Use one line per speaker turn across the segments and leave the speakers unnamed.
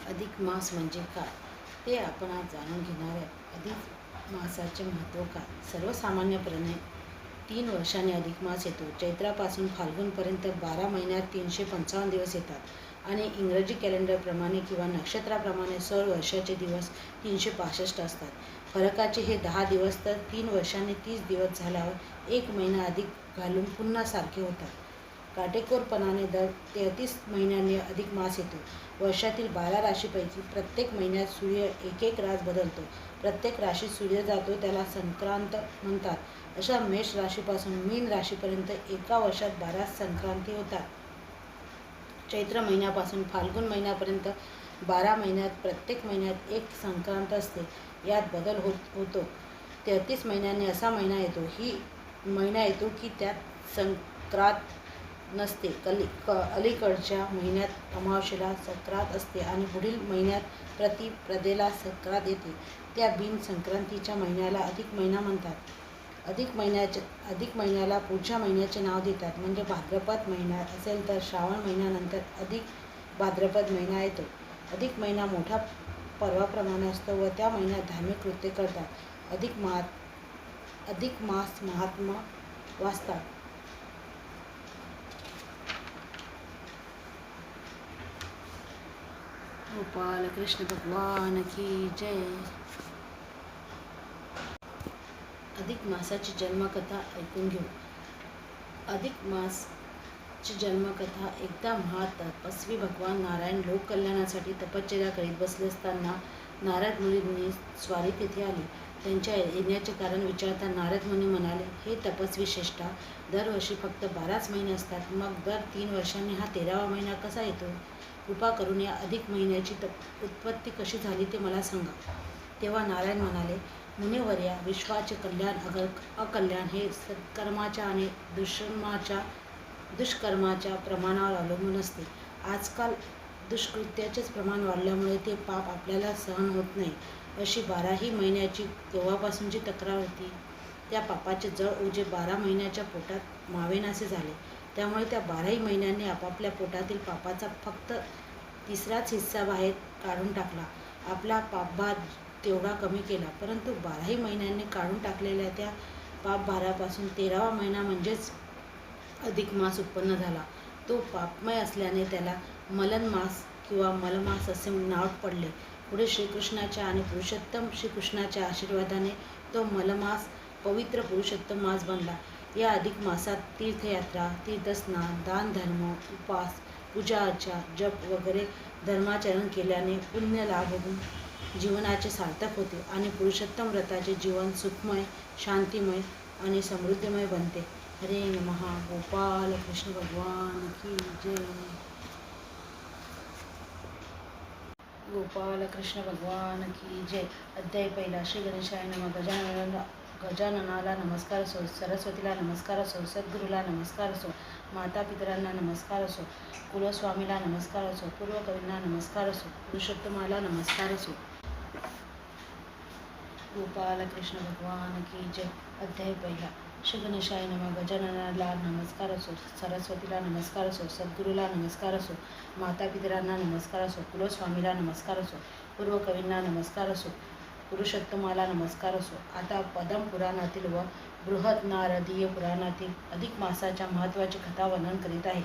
अधिक मास म्हणजे काय ते आपण आज जाणून घेणार आहे. अधिक मासाचे महत्त्व काय? सर्वसामान्यपणे 3 वर्षांनी अधिक मास येतो. चैत्रापासून फाल्गुनपर्यंत 12 महिन्यात 355 दिवस येतात आणि इंग्रजी कॅलेंडरप्रमाणे किंवा नक्षत्राप्रमाणे सौर वर्षाचे दिवस 365 असतात. फरकाचे हे 10 दिवस तर 3 वर्षांनी 30 दिवस झाल्यावर 1 महिना अधिक घालून पुन्हा सारखे होतात. काटेकोरपणाने दर 33 महिन्यांनी अधिक मास येतो. वर्षातील 12 राशीपैकी प्रत्येक महिन्यात सूर्य एक रास बदलतो. प्रत्येक राशीत सूर्य जातो त्याला संक्रांत म्हणतात. अशा मेष राशीपासून मीन राशीपर्यंत एका वर्षात 12 संक्रांती होतात. चैत्र महिन्यापासून फाल्गुन महिन्यापर्यंत 12 महिन्यात प्रत्येक महिन्यात एक संक्रांत असते. यात बदल होतो. 33 महिन्यांनी असा महिना येतो की त्यात संक्रांत नसते. अलीकडच्या महिन्यात अमावास्येला संक्रांत असते आणि पुढील महिन्यात प्रतिपदेला संक्रांत येते. त्या बिन संक्रांतीच्या महिन्याला अधिक महिना म्हणतात. अधिक महिन्याला पुढच्या महिन्याचे नाव देतात. म्हणजे भाद्रपद महिना असेल तर श्रावण महिन्यानंतर अधिक भाद्रपद महिना येतो. अधिक महिना मोठ्या पर्वाप्रमाणे असतो व त्या महिन्यात धार्मिक कृत्ये करतात. अधिक मास महात्मा वाचतात. गोपाल कृष्ण भगवान की जय. अधिक मासाची जन्मकथा ऐकून घेऊ. अधिक मासची जन्मकथा. एकदा महातपस्वी भगवान नारायण लोककल्याणासाठी तपश्चर्या करीत बसले असताना नारद मुनींनी स्वारीत येथे आले. त्यांच्या येण्याचे कारण विचारता नारद मुनी म्हणाले, हे तपस्वी श्रेष्ठा, दरवर्षी फक्त 12च महिने असतात, मग दर 3 वर्षांनी हा 13वा महिना कसा येतो? कृपा करून या अधिक महिन्याची उत्पत्ती कशी झाली ते मला सांगा. तेव्हा नारायण म्हणाले, मुनिवर्या, विश्वाचे कल्याण अकल्याण हे सत्कर्माच्या आणि दुष्कर्माच्या प्रमाणावर अवलंबून असते. आजकाल दुष्कृत्याचेच प्रमाण वाढल्यामुळे ते पाप आपल्याला सहन होत नाही. अशी 12ही महिन्याची तेव्हापासूनची तक्रार होती. त्या पापाचे जड ओझे 12 महिन्याच्या पोटात मावेनासे झाले. त्यामुळे त्या 12ही महिन्यांनी आपापल्या पोटातील पापाचा फक्त 3राच हिस्सा बाहेर काढून टाकला. आपला पापभार तेवढा कमी केला. परंतु 12ही महिन्यांनी काढून टाकलेल्या त्या पापभारापासून 13वा महिना म्हणजेच अधिक मास उत्पन्न झाला. तो पापमय असल्याने त्याला मलन मास किंवा मलमास असे नाव पडले. पुढे श्रीकृष्णाच्या आणि पुरुषोत्तम श्रीकृष्णाच्या आशीर्वादाने तो मलमास पवित्र पुरुषोत्तम मास बनला. या अधिक मासात तीर्थयात्रा, तीर्थस्नान, दानधर्म, उपास, पूजाअर्चा, जप वगैरे धर्माचरण केल्याने पुण्य लाभ होऊन जीवनाचे सार्थक होते आणि पुरुषोत्तम व्रताचे जीवन सुखमय, शांतिमय आणि समृद्धीमय बनते. हरे नमः. गोपाल कृष्ण भगवान की जय. गोपाल कृष्ण भगवान की जय. अध्याय पहिला. श्री गणेशाय नमः. गजाननाला नमस्कार असो, सरस्वतीला नमस्कार असो, सद्गुरूला नमस्कार असो, माता पितरांना नमस्कार असो, कुलस्वामीला नमस्कार असो, पूर्वकवींना नमस्कार असो, पुरुषोत्तमाला नमस्कार असो. गोपाल कृष्ण भगवान की जय. अध्याय पहिला. श्री गणेशाय नमः. गजाननाला नमस्कार असो, सरस्वतीला नमस्कार असो, सद्गुरूला नमस्कार असो, माता पितरांना नमस्कार असो, कुलस्वामीला नमस्कार असो, पूर्वकवींना नमस्कार असो, पुरुषोत्तमाला नमस्कार असो. आता पद्म पुराणातील व बृहन्नारदीय पुराणातील अधिक मासाच्या महत्त्वाची कथा वर्णन करीत आहे.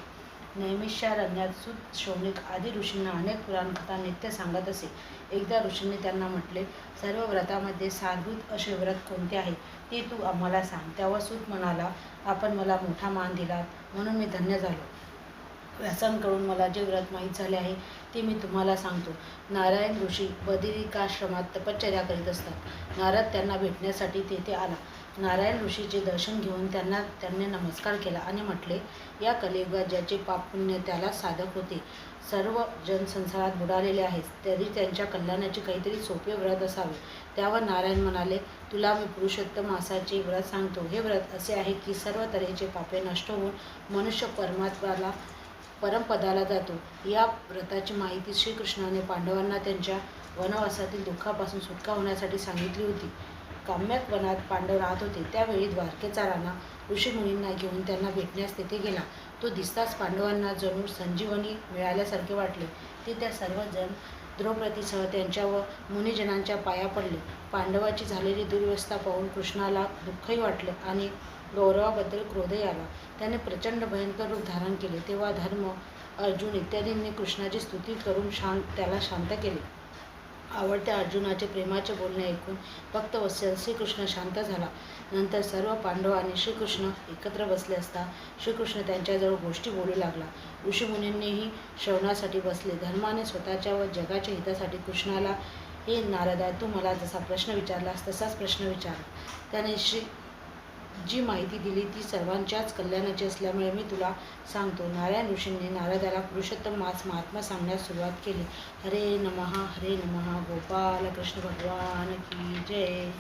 नैमिषारण्यात सूत शौनक आदी ऋषींना अनेक पुराणकथा नित्य सांगत असे. एकदा ऋषींनी त्यांना म्हटले, सर्व व्रतामध्ये सारभूत असे व्रत कोणते आहे ते तू आम्हाला सांग. तेव्हा सूत म्हणाला, आपण मला मोठा मान दिलात म्हणून मी धन्य झालो. व्यासांकडून मला जे व्रत माहीत झाले आहे ते मी तुम्हाला सांगतो. नारायण ऋषी बदरिकाश्रमात तपश्चर्या करीत असतात. नारद त्यांना भेटण्यासाठी तेथे आला. नारायण ऋषीचे दर्शन घेऊन त्यांनी नमस्कार केला आणि म्हटले, या कलियुगात ज्याचे पाप पुण्य त्यालाच साधक होते. सर्व जन संसारात बुडालेले आहेत, तरी त्यांच्या कल्याणाचे काहीतरी सोपे व्रत असावे. त्यावर नारायण म्हणाले, तुला मी पुरुषोत्तम मासाचे व्रत सांगतो. हे व्रत असे आहे की सर्व तऱ्हेचे पापे नष्ट होऊन मनुष्य परमपदाला जातो. या व्रताची माहिती श्रीकृष्णाने पांडवांना त्यांच्या वनवासातील दुःखापासून सुटका होण्यासाठी सांगितली होती. काम्यक वनात पांडव राहत होते. त्यावेळी द्वारकेचा राणा ऋषीमुनींना घेऊन त्यांना भेटण्यास तेथे गेला. तो दिसताच पांडवांना जणू संजीवनी मिळाल्यासारखे वाटले. ते त्या सर्वजण द्रौपदीसह त्यांच्या व मुनिजनांच्या पाया पडले. पांडवाची झालेली दुर्व्यवस्था पाहून कृष्णाला दुःखही वाटले आणि गौरवाबद्दल क्रोधही आला. त्याने प्रचंड भयंकर रूप धारण केले. तेव्हा धर्म, अर्जुन इत्यादींनी कृष्णाची स्तुती करून त्याला शांत केले. आवडत्या अर्जुनाचे प्रेमाचे बोलणे ऐकून भक्तवत्सल श्रीकृष्ण शांत झाला. नंतर सर्व पांडव आणि श्रीकृष्ण एकत्र बसले असता श्रीकृष्ण त्यांच्याजवळ गोष्टी बोलू लागला. ऋषीमुनींनीही श्रवणासाठी बसले. धर्माने स्वतःच्या व जगाच्या हितासाठी कृष्णाला, हे नारदा, तू मला जसा प्रश्न विचारलास तसाच प्रश्न विचार. त्याने जी माहिती दिली ती सर्वांच्याच कल्याणाची असल्यामुळे मी तुला सांगतो. नारायण ऋषींनी नारदाला पुरुषोत्तम महात्मा सांगण्यास सुरुवात केली. हरे नमः हरे नमः. गोपाल कृष्ण भगवान की जय.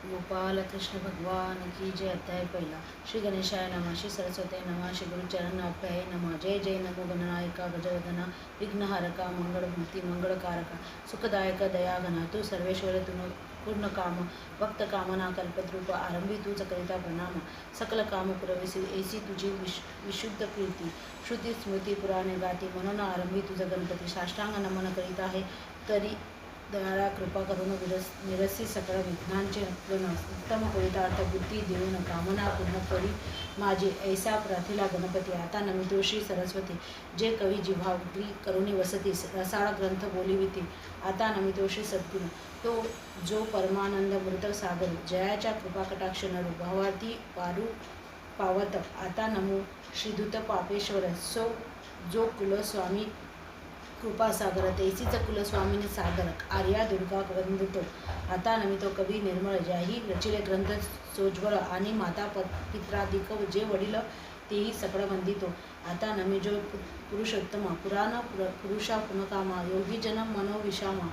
गोपाल कृष्ण भगवान की जय. अध्याय पहिला. श्री गणेशाय नमः. श्री सरस्वती नमः. श्री गुरुचरणाभ्याय नमः. जय जय नमो गणनायका गजवदना विघ्नहारका मंगळमूर्ती मंगळकारका सुखदायक दयाघना तू सर्वेश्वर तुन पूर्ण काम भक्त कामना कल्पद्रूप आरंभी तूच करिता प्रणाम. सकल काम पुरविसी ऐसी तुझी विशुद्ध कीर्ती श्रुती स्मृती पुराणे गाती म्हणून आरंभी तुझं गणपती. साष्टांग नमन करीत आहे तरी दयाळा कृपा करून निरसी सकळ विघ्नांचे उत्तम करितार्थ बुद्धी देऊन कामना पूर्ण करी माझी ऐसा प्रार्थिला गणपती. आता नमितो श्री सरस्वती जे कवी जिव्हाग्री करुणी वसतीस रसाळ ग्रंथ बोलिविती. आता नमितो श्री सद्गुण तो जो परमानंद मृत सागर जयाच्या कृपाकटाक्ष नरू भावार्थी पावत. आता नमो श्रीधूत पापेश्वर सो जो कुलस्वामी कृपासागर तैसीच कुलस्वामिनी सागर आर्या दुर्गा वंदितो. आता नमितो कवी निर्मळ ज्याही रचिले ग्रंथ सोज्वळ आणि माता पित्रादिक जे वडील तेही सकळ वंदितो. आता नमिजो पुरुषोत्तम पुराण पुरुषा पुनकामा योगी जन मनोविषामा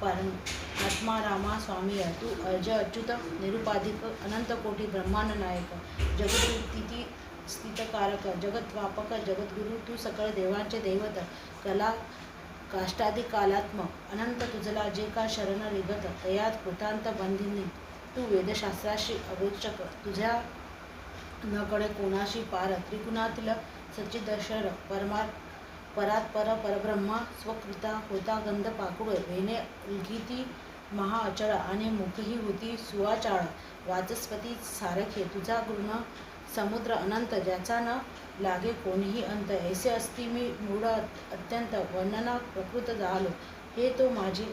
आत्मा रामा स्वामी तू अर्ज अच्युत निरुपाधिक अनंत कोटी ब्रह्मांड नायक जगदुत्थिती स्थितकारक जगद्वापक जगद्गुरु तू सकळ देवांचे दैवत कला काष्टादी कालात्मक अनंत तुझला जे का शरण रिगत तयात कृतांत बंधिनी तू वेदशास्त्राशी अवोचक तुझ्या नकडे कोणाशी पार त्रिगुणातील सच्चिदक्षर परात्पर परब्रह्मा स्वकृता होता गंध पाकुळ वेणे उलगीती महाअचळ आणि मुखही होती सुवाचाळ वाचस्पती सारखे तुझा गुण समुद्र अनंत ज्याचा न लागे कोणीही अंत. ऐसे असती मी मूढ अत्यंत वर्णना प्रकृत झालो. हे तो माझी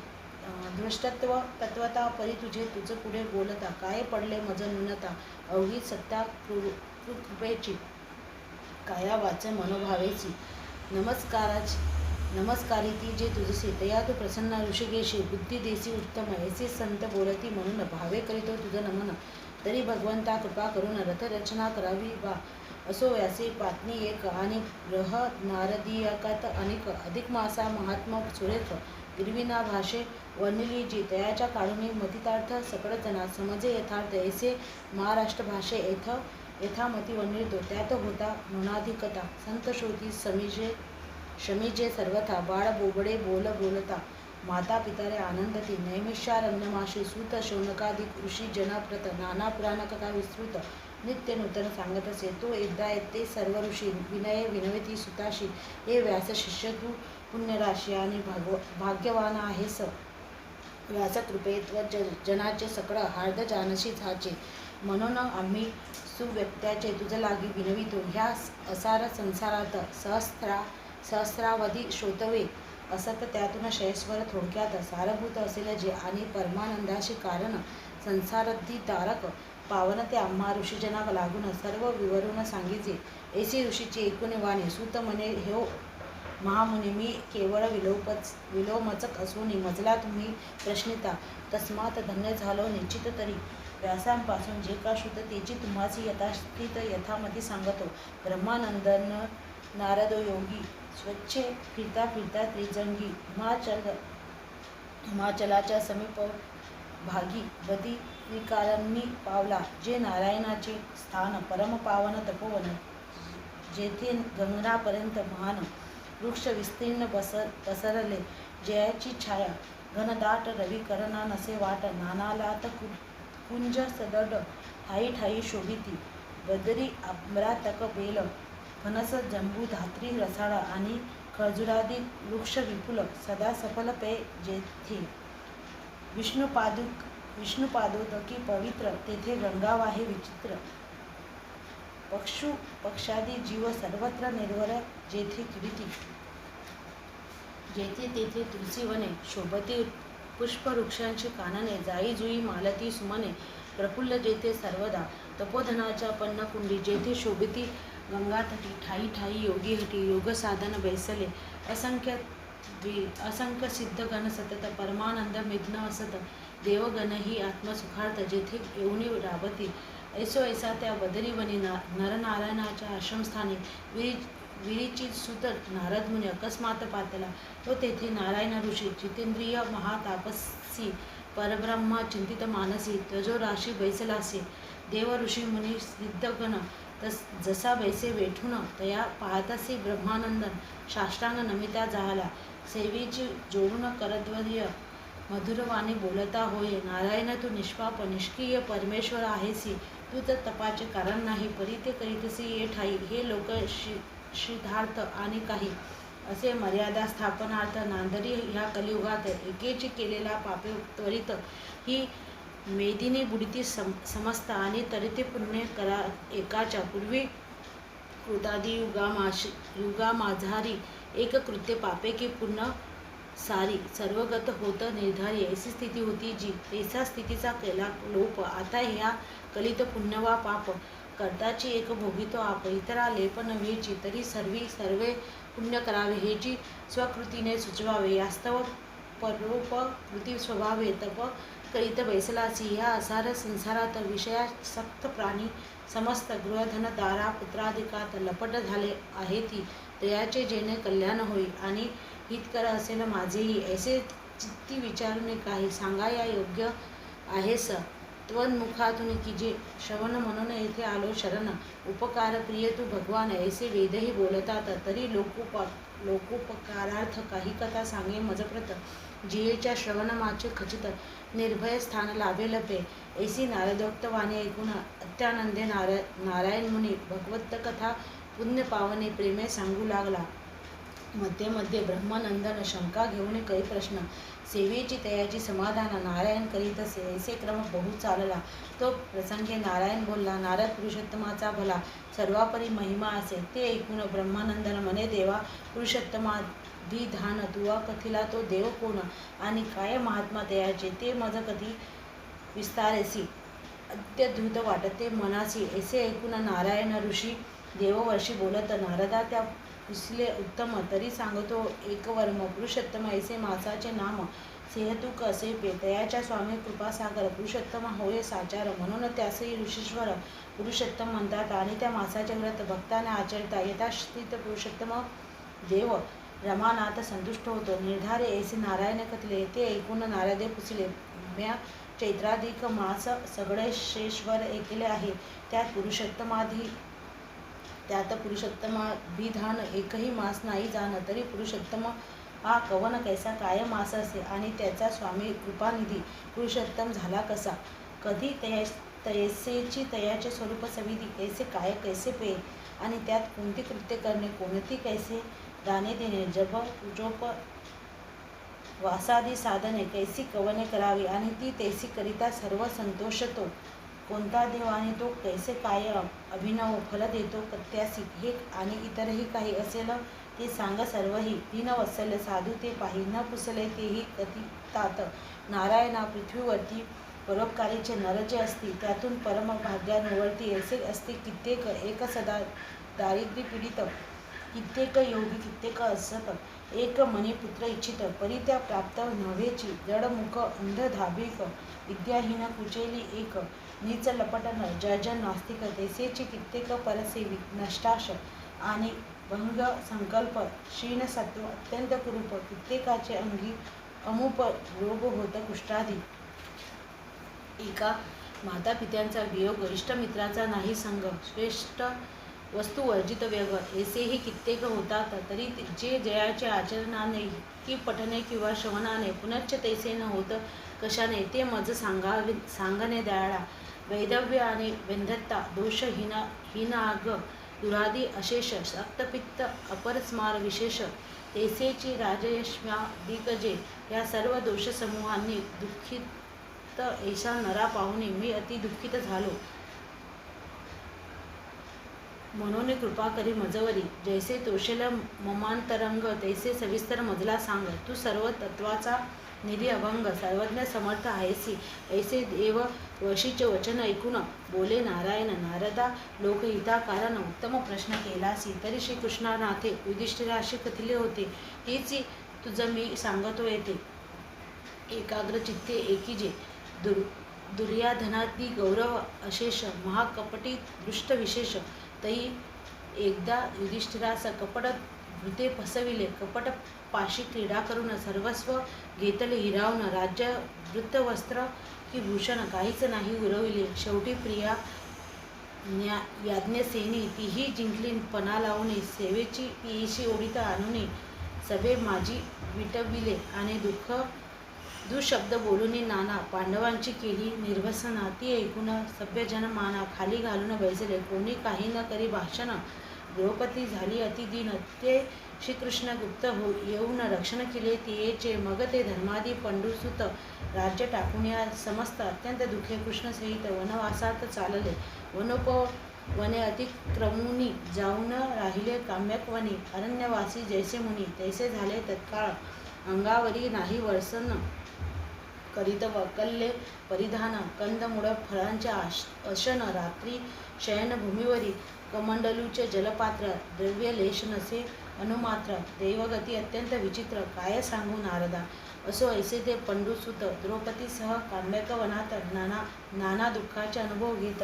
दृष्टत्व तत्वता परी तुझ पुढे बोलता काय पडले मज न्यूनता अवघी सत्ता कृपेची काया वाचे मनोभावेची. नमस्कारी ती जे तुझसे तया तू प्रसन्न ऋषिकेशी बुद्धी देसी उत्तम ऐसे संत बोलती म्हणून भावे करीतो तुझ नमन. तरी भगवंता कृपा करून रथरचना करावी बा असो व्यासे पात्नी एक आणि ग्रह नारदीयकात अनेक अधिक मासा महात्मा सुरेख गिरविना भाषे वर्णिली जी तयाच्या काढून मतितार्थ सकळ जना समजे यथार्थ ऐसे महाराष्ट्र भाषे यथामती वर्णितो. त्यात होता नुनाधिकता संत श्रोती शमीजे सर्वथा बाळ बोबडे बोलता माता पितारे आनंदती नैमिषारण्यमाशी सूत शौनकाधिक ऋषी जनाप्रत नाना पुराण कथा विस्तृत नित्य नूतन सांगत असे. तो एकदा येते सर्व ऋषी विनय विनवती सुताशी हे व्यास शिष्य तू पुण्यराशी आणि भाग्यवान आहेस व्यासकृपेत व जनाचे सकळ हार्द जानशी झाचे. म्हणून आम्ही सुव्यक्त्याचे तुझ लागी विनवितो. ह्या असार संसारात सहस्रावधी श्रोतवे असत त्यातून शयस्वर थोडक्यात सारभूत असेल जे आणि परमानंदाशी कारण संसारधी तारक पावन ते आम्हा ऋषीजना लागून सर्व विवरून सांगिजे. ऐसी ऋषीची एकूण वाणी सूत म्हणे हो महामुनी मी केवळ विलोमचक असून मजला तुम्ही प्रश्निता तस्मात धन्य झालो निश्चित. तरी व्यासांपासून जे का श्रुत तेची तुम्हासी यथास्थित यथामती सांगतो. ब्रह्मानंदन नारदो योगी स्वच्छे फिरता त्रिजंगी हिमाचलाच्या समीप भागी बदी त्रिकालांनी पावला. जे नारायणाचे स्थान परमपावन तपोवन जेथे गगनापर्यंत महान वृक्ष विस्तीर्ण पसरले जयाची छाया घनदाट रविकरणा नसे वाट नानालात कुंज सदड ठाई ठाई शोभिती बदरी आम्रातक बेल फणस जंबू धात्री रसाळ आणि खजुरादी वृक्ष विपुल सदा सफल पे जेथे विष्णुपादोदकी पवित्र तेथे गंगा वाहे विचित्र पक्षादी जीव सर्वत्र निर्वर जेथे किरीटी जेथे तेथे तुलसी वने शोभती पुष्पवृक्षांची कानने जाई जुई मालती सुमने प्रफुल्ल जेथे सर्वदा तपोधनाच्या पन्नकुंडी जेथे शोभिती गंगातटी ठाई ठाई योगी हटी योग साधन बैसले असंख्य सिद्ध गण सतत परमानंद मिग्न असत देवगणही आत्मसुखार्थ जेथे येऊनी राबती ऐसो ऐसा त्या बदरी वनी नरनारायणाच्या आश्रमस्थानी विरीची सुत नारद मुनी अकस्मात पातला तो तेथे नारायण ऋषी जितेंद्रिय महातापसी परब्रह्म चिंतित मानसी तजो राशी बैसलासे देव ऋषी मुनी सिद्धगण जसा बैसे वेठून तया पाहतासी ब्रह्मानंदन साष्टांग नमिता जाहला सेवेची जोडून करद्वर्य मधुरवाणी बोलता होय नारायण तू निष्पाप निष्क्रिय परमेश्वर आहेसी तू तर तपाचे कारण नाही परिते करीतसी ये ठाई हे लोक श्रीधार्थ आणि काही असे मर्यादा स्थापनार्थ नांदरी ह्या कलियुगात एकेची केलेला पापे त्वरित ही मेदिनी बुडती समस्त आणि तरिते पुण्य करा एकाच्या पूर्वी कृतादी युगा माझारी एक कृत्य पापे की पुण्य सारी सर्वगत होत निर्धारी ऐसी स्थिती होती जी तेसा स्थितीचा केला लोप आता ह्या कलित पुण्य वा पाप करताची एक भोगितो आप इतरा लेप नव्हेची तरी सर्वे पुण्य करावे हेची स्वकृतीने सुचवावे यास्तव परोपकृती स्वभावे तप करीत बैसलासी ह्या असार संसारात विषयासक्त प्राणी समस्त गृहधन दारा पुत्राधिकात लपट झाले आहे ती दयाचे जेणे कल्याण होई आणि हितकर असेल माझेही ऐसे चित्ती विचारून काही सांगा या योग्य आहेस त्वन्मुखातून की जे श्रवण म्हणून येथे आलो शरण उपकार प्रिय तू भगवान ऐसे वेदही बोलतात तरी लोकोपकारार्थ काही कथा सांगे मजप्रत जियेच्या श्रवणमाचे खचित निर्भय स्थान लाभेल पे ऐसी नारदोक्त वाणी ऐकून अत्यानंदे नारायण मुनी भगवत कथा पुण्य पावने प्रेमे सांगू लागला मध्ये मध्ये ब्रह्मानंदन शंका घेऊन काही प्रश्न सेवेची तयाची समाधान नारायण करीत असे ऐसे क्रम बहु चालला तो प्रसंगी नारायण बोलला नारद पुरुषोत्तमाचा भला सर्वापरी महिमा असे ते ऐकून ब्रह्मानंदन म्हणे देवा पुरुषोत्तमाधिधान तुवा कथिला तो देव कोण आणि काय महात्मा तयाचे ते मज कधी विस्तारेसी अत्यद्भुत वाटते मनासी ऐसे ऐकून नारायण ऋषी देववर्षी बोलत नारदा त्या पुसले उत्तम तरी सांगतो एकवर्म पुरुषोत्तम ऐसे मासाचे नाम सेहतूक असे पे तयाच्या स्वामी कृपासागर पुरुषोत्तम होय साचार म्हणून त्यासही ऋषीश्वर पुरुषोत्तम म्हणतात आणि त्या मासाचे व्रत भक्ताने आचरता यथास्थित पुरुषोत्तम देव रमानाथ संतुष्ट होतो निर्धारे ऐसे नारायण कथले ते ऐकून नारदे पुसले म्या चैत्राधिक मास सगळे शेश्वर ऐकले आहे त्यात पुरुषोत्तमाभिधान एकही मास नाही जाण तरी पुरुषोत्तम हा कवन कैसा काय मास असे आणि त्याचा स्वामी कृपानिधी पुरुषोत्तम झाला कसा कधी तयसेची तयाचे स्वरूप सविधी कैसे काय कैसे पे आणि त्यात कोणती कृत्य करणे कोणती कैसे दाने देणे जप जोप वासादी साधने कैसी कवने करावी आणि ती तैसी करिता सर्व संतोष तो कोणता देव आणि तो कैसे काय अभिनव फल देतो कत्यासी हे आणि इतरही काही असेल ते सांग सर्वही दीनवत्सल साधू ते पाही न पुसले तेही कथितात नारायणा पृथ्वीवरती परोपकारीचे नर जे असतील त्यातून परम भाग्या निवडती असे असते कित्येक एक सदा दारिद्र्य पीडित कित्येक योगी कित्येक असत एक मनी पुत्र इच्छित परी त्या प्राप्त नव्हेची जडमुख अंध धाबिक विद्याहीन कुचेली एक नीच लपटन जजन नास्तिक तेसेची कित्येक परसेवी नष्टाश आणि भंग संकल्प क्षीण सत्व अत्यंत कुरूप कित्येकाचे अंगी अमूप रोग होत कुष्ठादी एका माता पित्यांचा वियोग इष्टमित्राचा नाही संग श्रेष्ठ वस्तू वर्जित व्यग ऐसेही कित्येक होतात तरी जे जयाचे आचरणाने की पठने किंवा श्रवणाने पुनश्च तैसे न होत कशाने ते मज सांगणे दयाळा वैदव्य आणि वेंधत्ता दोष हिनाग दुरादी अशेष रक्तपित्त अपरस्मार विशेष तेसेची राजयश्म्या दिग्गजे या सर्व दोषसमूहांनी दुःखित ऐसा नरा पाहुणे मी अति दुःखित झालो. म्हणून कृपा करी मजवरी जैसे तोषेल ममांतरंग तैसे सविस्तर मजला सांग. तू सर्व तत्वाचा निधी अभंग सर्वज्ञ समर्थ आहेसी. ऐसे देव वशीचे वचन ऐकून बोले नारायण. नारदा लोकहिताकारण उत्तम प्रश्न केलासी. तरी श्रीकृष्णानाथे युधिष्ठिराशी कथिले होते हेच तुझं मी सांगतो येते. एकाग्र चित्ते एकीजे दुर्याधनादी गौरव अशेष महाकपटी दृष्ट विशेष. तै एकदा युधिष्ठिरास कपट भृते फसविले. कपट पाशी क्रीडा करून सर्वस्व घेतले हिरावून. राज्य वृत्तवस्त्र की भूषण काहीच नाही उरविले. शेवटी प्रिया याज्ञसेनी तीही जिंकली पणा लावून. सेवेची पियेशी ओढीत आणून सभे माझी विटविले आणि दुःशब्द बोलून नाना पांडवांची केली निर्वसना. ती ऐकून सभ्यजन माना खाली घालून बैसले. कोणी काही न करी भाषण. द्रौपदी झाली अतिदीन. ते श्रीकृष्ण गुप्त येऊन रक्षण केले तियेचे. मग ते धर्मादी पंडुसुत राज्य टाकून या समस्त अत्यंत दुःखे कृष्णसहित वनवासात चालले. वनोपवने अतिक्रमूनी जाऊन राहिले काम्यक वनी. अरण्यवासी जैसे मुनी तैसे झाले तत्काळ. अंगावरी नाही वसन करीत वकल्ले परिधान. कंदमुळ फळांचे अशन. रात्री शयनभूमीवरी कमंडलूचे जलपात्र. द्रव्यलेश नसे अनुमात्र. दैवगती अत्यंत विचित्र काय सांगू नारदा. असो ऐसे ते पंडुसुत द्रौपदीसह काम्यक वनात नाना दुःखाचे अनुभव घेत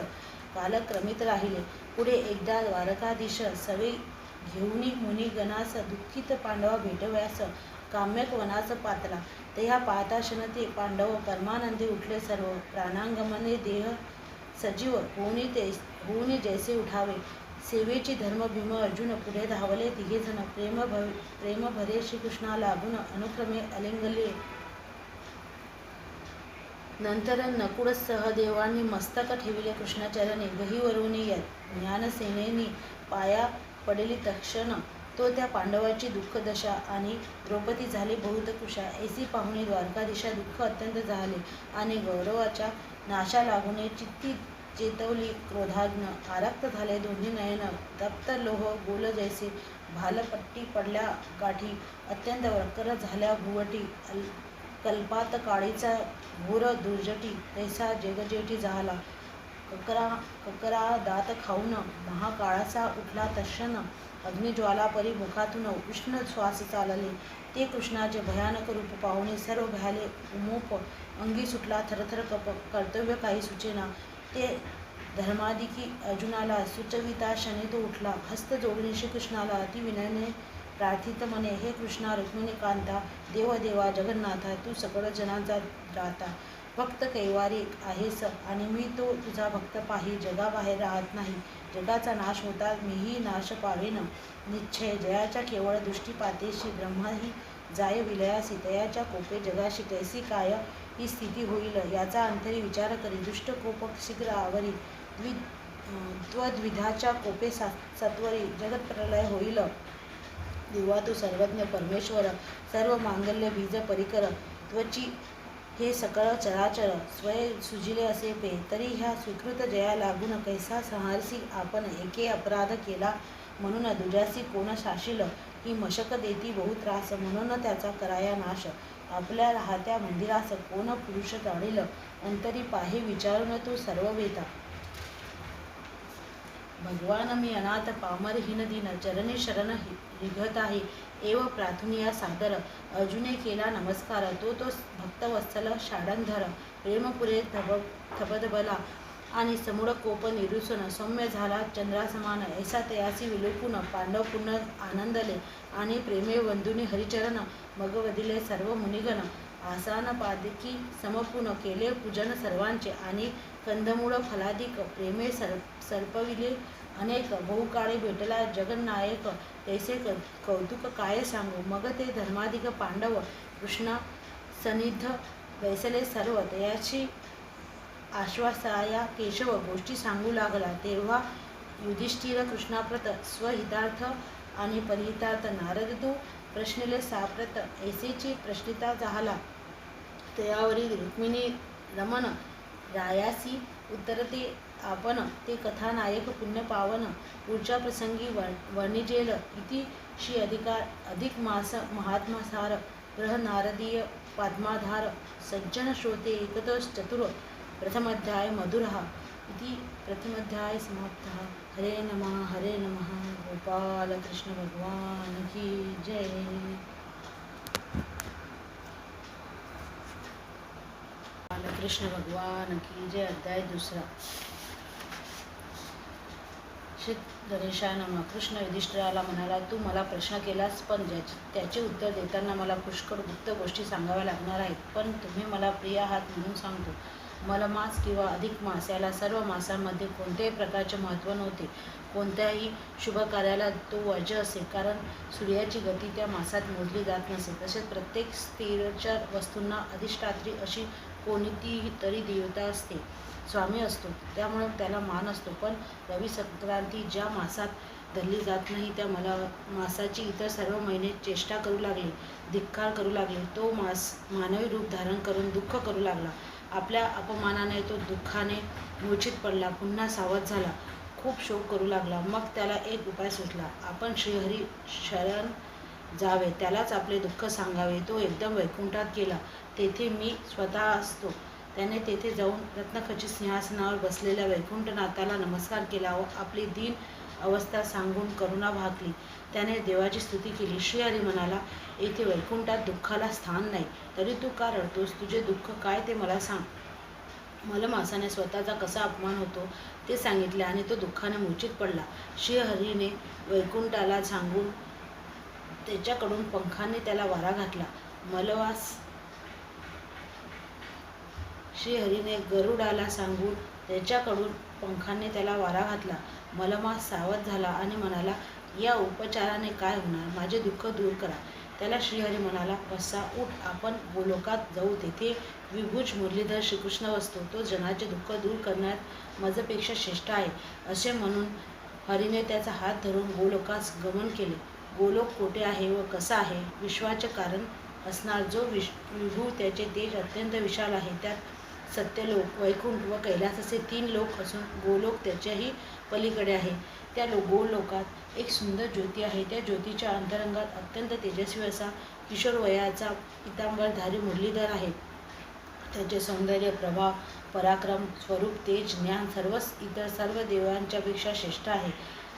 कालक्रमित राहिले. पुढे एकदा द्वारकाधीश सवे घेऊनी मुनिगणास दुःखित पांडवा भेटव्यास काम्यक वनास पातला. तेहा पाहता क्षण ते पांडव परमानंदी उठले सर्व. प्राणांगमने देह सजीव होऊनी जैसे उठावे. सेवेची धर्मभीम अर्जुन पुढे धावले तिघेजण. प्रेम भरे श्रीकृष्णा लागून अनुक्रमे अलिंगले. नंतर नकुळ सहदेवांनी मस्तक ठेविले कृष्णाचरणी. गहीवरुनी ज्ञानसेनेनी पाया पडली तक्षण. तो त्या पांडवाची दुःखदशा आणि द्रौपदी झाली बहुत कुशा. ऐसी पाहुणे द्वारकाधीशा दुःख अत्यंत झाले आणि गौरवाच्या नाशा लागून चित्ती चेतवली क्रोधाग्न. आरक्त झाले दोन्ही नयन. तप्त लोह गोल जैसे भालपट्टी पडल्या गाठी. अत्यंत वक्र झाल्या भुवटी. कल्पात काळीचा घोर दुर्जटी तैसा जगजेठी झाला. ककरा दात खाऊन महाकाळाचा उठला तत्क्षण. अग्निज्वाला परी मुखातून उष्ण श्वास चालले. ते कृष्णाचे भयानक रूप पाहुणे सर्व भ्याले. उमोप अंगी सुटला थरथर कर्तव्य काही सुचेना. ते धर्माधिकी अर्जुनाला सुचविता क्षणी तो उठला. हस्त जोडून श्रीकृष्णाला अतिविनयाने प्रार्थित म्हणे. हे कृष्णा रुक्मिणी कांता देवदेवा जगन्नाथा तू सकळ जनांचा त्राता. भक्त कैवारी आहेस आणि मी तो तुझा भक्त पाही. जगाबाहेर राहत नाही. जगाचा नाश होता मीही नाश पावेन निश्चय. जयाच्या केवळ दृष्टीपातेशी ब्रह्माही जाय विलयासी. तयाच्या कोपे जगाशी कैसी काय ही स्थिती होईल. याचा अंतरी विचार करी. दुष्ट कोप शीघ्र आवरी. त्वद्विधाच्या कोपे सत्वरी. जगत प्रलय होईल. देवा तू सर्वज्ञ परमेश्वर. सर्व मांगल्य बीज परिकर. त्वची हे सकळ चराचर. स्वय सुजिले असे पे. तरी ह्या स्वीकृत जया लागून कैसा संहारसी आपण. एके अपराध केला म्हणून दुजासी कोण शाशील. ही मशक देती बहु त्रास म्हणून त्याचा कराया नाश. आपल्या राहत्या मंदिरास कोण पुरुष ताडील. अंतरी पाहे विचारून तू सर्व वेता. भगवान मी अनाथ पामरहीन दीन. चरणी शरण रिघत आहे एव प्रार्थनीया सादर. अर्जुने केला नमस्कार. तो भक्तवत्सल षाडंधर. प्रेमपुरे थबधबला आणि समूळ कोप निरुसून. सौम्य झाला चंद्रासमान. ऐसा तयासी विलोपून पांडव पूर्ण आनंदले. आणि प्रेमे वंदुनी हरिचरण. मग वदिले सर्व मुनिगण. आसान पादकी समपून केले पूजन सर्वांचे. आणि कंदमूळ फलाधिक प्रेमे सर्पविले अनेक. बहुकाळी भेटला जगन्नायक तैसे कौतुक काय सांगू. मग ते धर्माधिक पांडव कृष्णा सन्निध बैसले सर्व. तयाची आश्वासाया केशव गोष्टी सांगू लागला. तेव्हा युधिष्ठिर कृष्णाप्रत स्वहितार्थ आणि परिहितार्थ नारद तू प्रश्नले साप्रत ऐसेची प्रश्निता झाला. तयावरी रुक्मिणी रमण रायासी उत्तरते आपण ते कथानायक पुण्य पावन पुढच्या प्रसंगी वर्णिजेल. इति श्री अधिक मास महात्मासार ग्रह नारदीय पद्माधार सज्जन श्रोते एकतः चतुर प्रथमाध्याय मधुरः इति प्रथमाध्याय समाप्तः. हरे नमः गोपाल कृष्ण भगवान की जय. कृष्ण भगवान की जय. अध्याय दुसरा. श्री गणेशाय नमः. कृष्ण युधिष्ठिराला म्हणाला, तू मला प्रश्न केलास, पण त्याचे उत्तर देताना मला पुष्कळ गुप्त गोष्टी सांगाव्या लागणार आहेत. पण तुम्ही मला प्रिय आहात म्हणून सांगतो. मलमास किंवा अधिक मास याला सर्व मासांमध्ये कोणत्याही प्रकारचे महत्त्व नव्हते. कोणत्याही शुभ कार्याला तो वर्ज्य असे, कारण सूर्याची गती त्या मासात मोजली जात नसे. तसेच प्रत्येक स्थिरचर वस्तूंना अधिष्ठात्री अशी कोणती तरी देवता असते, स्वामी असतो, त्यामुळे त्याला मान असतो. पण रवी संक्रांती ज्या मासात धरली जात नाही त्या मासाची इतर सर्व महिने चेष्टा करू लागले, धिक्कार करू लागले. तो मास मानवी रूप धारण करून दुःख करू लागला. आपल्या अपमानाने तो दुःखाने मूर्छित पडला, पुन्हा सावध झाला, खूप शोक करू लागला. मग त्याला एक उपाय सुचला. आपण श्रीहरी शरण जावे, त्यालाच आपले दुःख सांगावे. तो एकदम वैकुंठात गेला. तेथे मी स्वतः असतो. त्याने तेथे जाऊन रत्नखचित सिंहासनावर बसलेल्या वैकुंठनाथाला नमस्कार केला व आपली दीन अवस्था सांगून करुणा भागली. त्याने देवाची स्तुती केली. श्रीहरी म्हणाला, येथे वैकुंठात दुःखाला स्थान नाही, तरी तू का रडतोस? तुझे दुःख काय ते मला सांग. मलमासाने स्वतःचा कसा अपमान होतो ते सांगितले आणि तो दुःखाने मूर्छित पडला. श्रीहरीने वैकुंठाला सांगून त्याच्याकडून पंखाने त्याला वारा घातला. श्रीहरीने गरुडाला सांगून त्याच्याकडून पंखाने त्याला वारा घातला. मलमास सावध झाला आणि म्हणाला, या उपचाराने काय होणार? माझे दुःख दूर करा. त्याला श्रीहरी म्हणाला, बसा, उठ, आपण गोलोकात जाऊ. तेथे विभुज मुरलीधर श्रीकृष्ण असतो. तो जनाचे दुःख दूर करण्यात माझ्यापेक्षा श्रेष्ठ आहे. असे म्हणून हरीने त्याचा हात धरून गोलोकास गमन केले. गोलोक कोठे आहे व कसा आहे? विश्वाचे कारण असणार जो विभू, त्याचे तेज अत्यंत विशाल आहे. त्यात सत्यलोक, वैकुंठ व कैलास असे 3 लोक असून गोलोक त्याच्याही पलीकडे आहे. त्या गोलोकात एक सुंदर ज्योती आहे. त्या ज्योतीच्या अंतरंगात अत्यंत तेजस्वी असा किशोरवयाचा पितांबरधारी मुरलीधर आहे. त्याचे सौंदर्य, प्रभाव, पराक्रम, स्वरूप, तेज, ज्ञान इतर सर्व देवांच्यापेक्षा श्रेष्ठ आहे.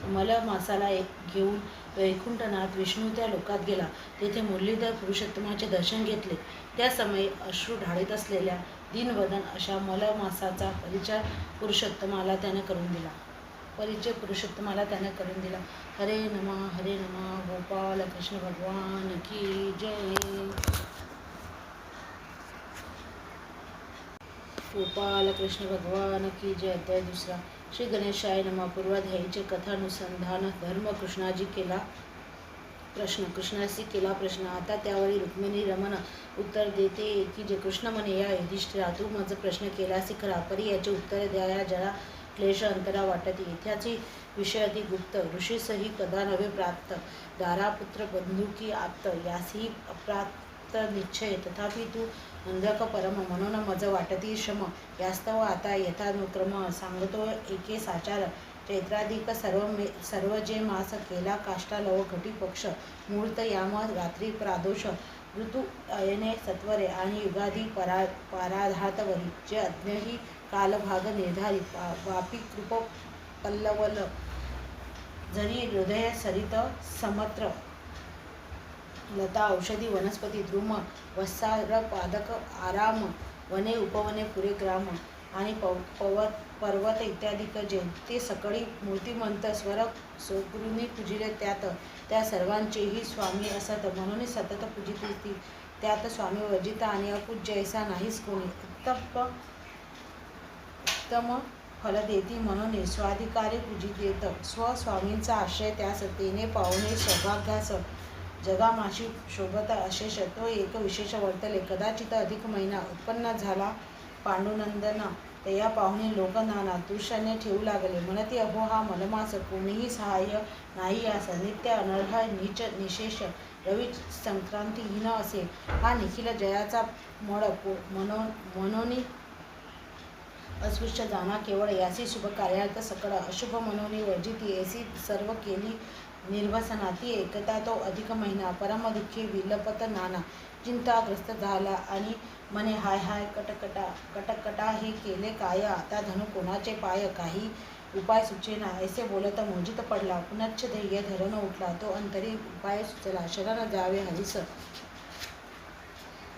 मलमासाला घेऊन वैकुंठनाथ विष्णू त्या लोकात गेला. तेथे मुरलीधर पुरुषोत्तमाचे दर्शन घेतले. त्या समयी अश्रू ढाळीत असलेल्या दीनवदन अशा मलमासाचा परिचय पुरुषोत्तमाला त्याने करून दिला. हरे नमः गोपाल कृष्ण भगवान की जय. गोपाल कृष्ण भगवान की जय. अध्याय दुसरा. श्री गणेशाय नमः. पूर्वाध्यायीचे कथानुसंधान. धर्म कृष्णाजी केला प्रश्न. कृष्णाशी केला प्रश्न. आता त्यावेळी रुक्मिणी रमण उत्तर देते की जे कृष्ण म्हणे, या युधिष्ठिरा, तू माझा प्रश्न केलासी खरा, परी याचे उत्तर द्याया जरा क्लेश अंतरा वाटते. येथ्याची विषय अति गुप्त, ऋषीसही कदा नव्हे प्राप्त, दारापुत्र बंधुकी आप्त, यासही अप्राप्त निश्चय. तथापि तू अंधक परम, म्हणून मज वाटती श्रम. यास्तव आता यथानुक्रम सांगतो एके साचार. चैत्राधिक सर्व जे मास केला काष्टा लव घटी पक्ष, मुहूर्त याम रात्री प्रादोष, ऋतू अयने सत्वरे आणि युगादी पाराधातवरी, जे अज्ञही कालभाग निर्धारित, वापी कृप पल्लवल, जरी हृदय सरित समत्र, लता औषधी वनस्पती द्रुम, वत्सार पादक आराम, वने उपवने पुरे ग्राम आणि पर्वत इत्यादी जे सकळी मूर्तिमंत स्वर सोगुनी पूजिले, त्या सर्वांचेही स्वामी असत, म्हणून सतत पूजिती. त्यात स्वामी वर्जित आणि अपूज्य ऐसा नाहीच कोणी. उत्तम फल देती म्हणून स्वाधिकारी पूजितेत. स्वस्वामींचा आश्रय त्यास, तेने पावणे सौभाग्यास, जगामाशी शोभत अशेष. तो एक विशेष वर्तले. कदाचित अधिक महिना उत्पन्न झाला. पांडुनंदन तया पाहुणे लोक नाना दृश्याने ठेवू लागले. म्हणती अहो हा मलमास कोणीही सहाय्य नाही यास. नित्य अनर्ह नीच निशेष रवी संक्रांतीहीन असे. हा निखिल जयाचा मळ मनोनी अस्पृश्य जाणा केवळ यासी शुभ कार्यार्थ सकळ अशुभ मनोनी वर्जिती ऐसी सर्व केली निर्भसना. ती एकता तो अधिक महिना परम दुःखी विलपत नाना. चिंताग्रस्त झाला आणि म्हणे हाय हाय कटकटा हे केले काय. आता धनु कोणाचे पाय. काही उपाय सुचेना. ऐसे बोलत मोजित पडला. पुनश्च ध्येय धरण उठला. तो अंतरी उपाय सुचला. शरण जावे हरीस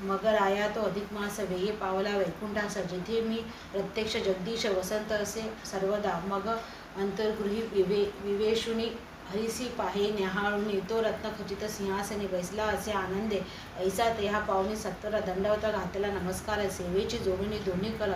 मग राया तो अधिक मास वेये पावला वैकुंठास. जिथे मी प्रत्यक्ष जगदीश वसंत असे सर्वदा. मग अंतर्गृही विवेशुनी हरिसी पाहे न्याहाळून. तो रत्नखचित सिंहासनी बैसला असे आनंदे. ऐसा तेहा पाहुणे सत्वर दंडवत घातला नमस्कार. सेवेची जोडणी दोन्ही कर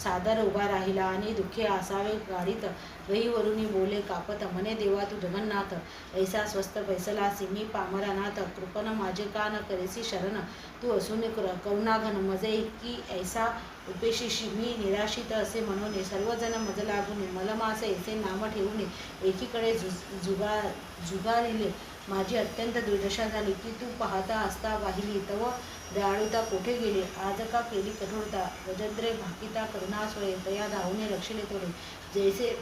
सादर उभा राहिला. आणि दुःखे असावे गाडीत गहीवरुनी बोले कापत. म्हणे देवा तू जगन्नाथ ऐसा स्वस्थ बैसलासी. मी पामरनाथ कृपण माझे का न करेसी शरण. तू असून करुणाघन मजे की ऐसा उपेशीशी. मी निराशित असे म्हणून सर्वजण मज लागून. मलमास ऐसे नाम ठेवून एकीकडे जुगारिले. माझी अत्यंत दुर्दशा झाली की तू पाहता असता वाहिली. तव दयाळुता कोठे गेली. आज का केली कठोरता. गजद्रे भाकिता करुणास्वरे. तया धावूने रक्षिले तोडे. जैसे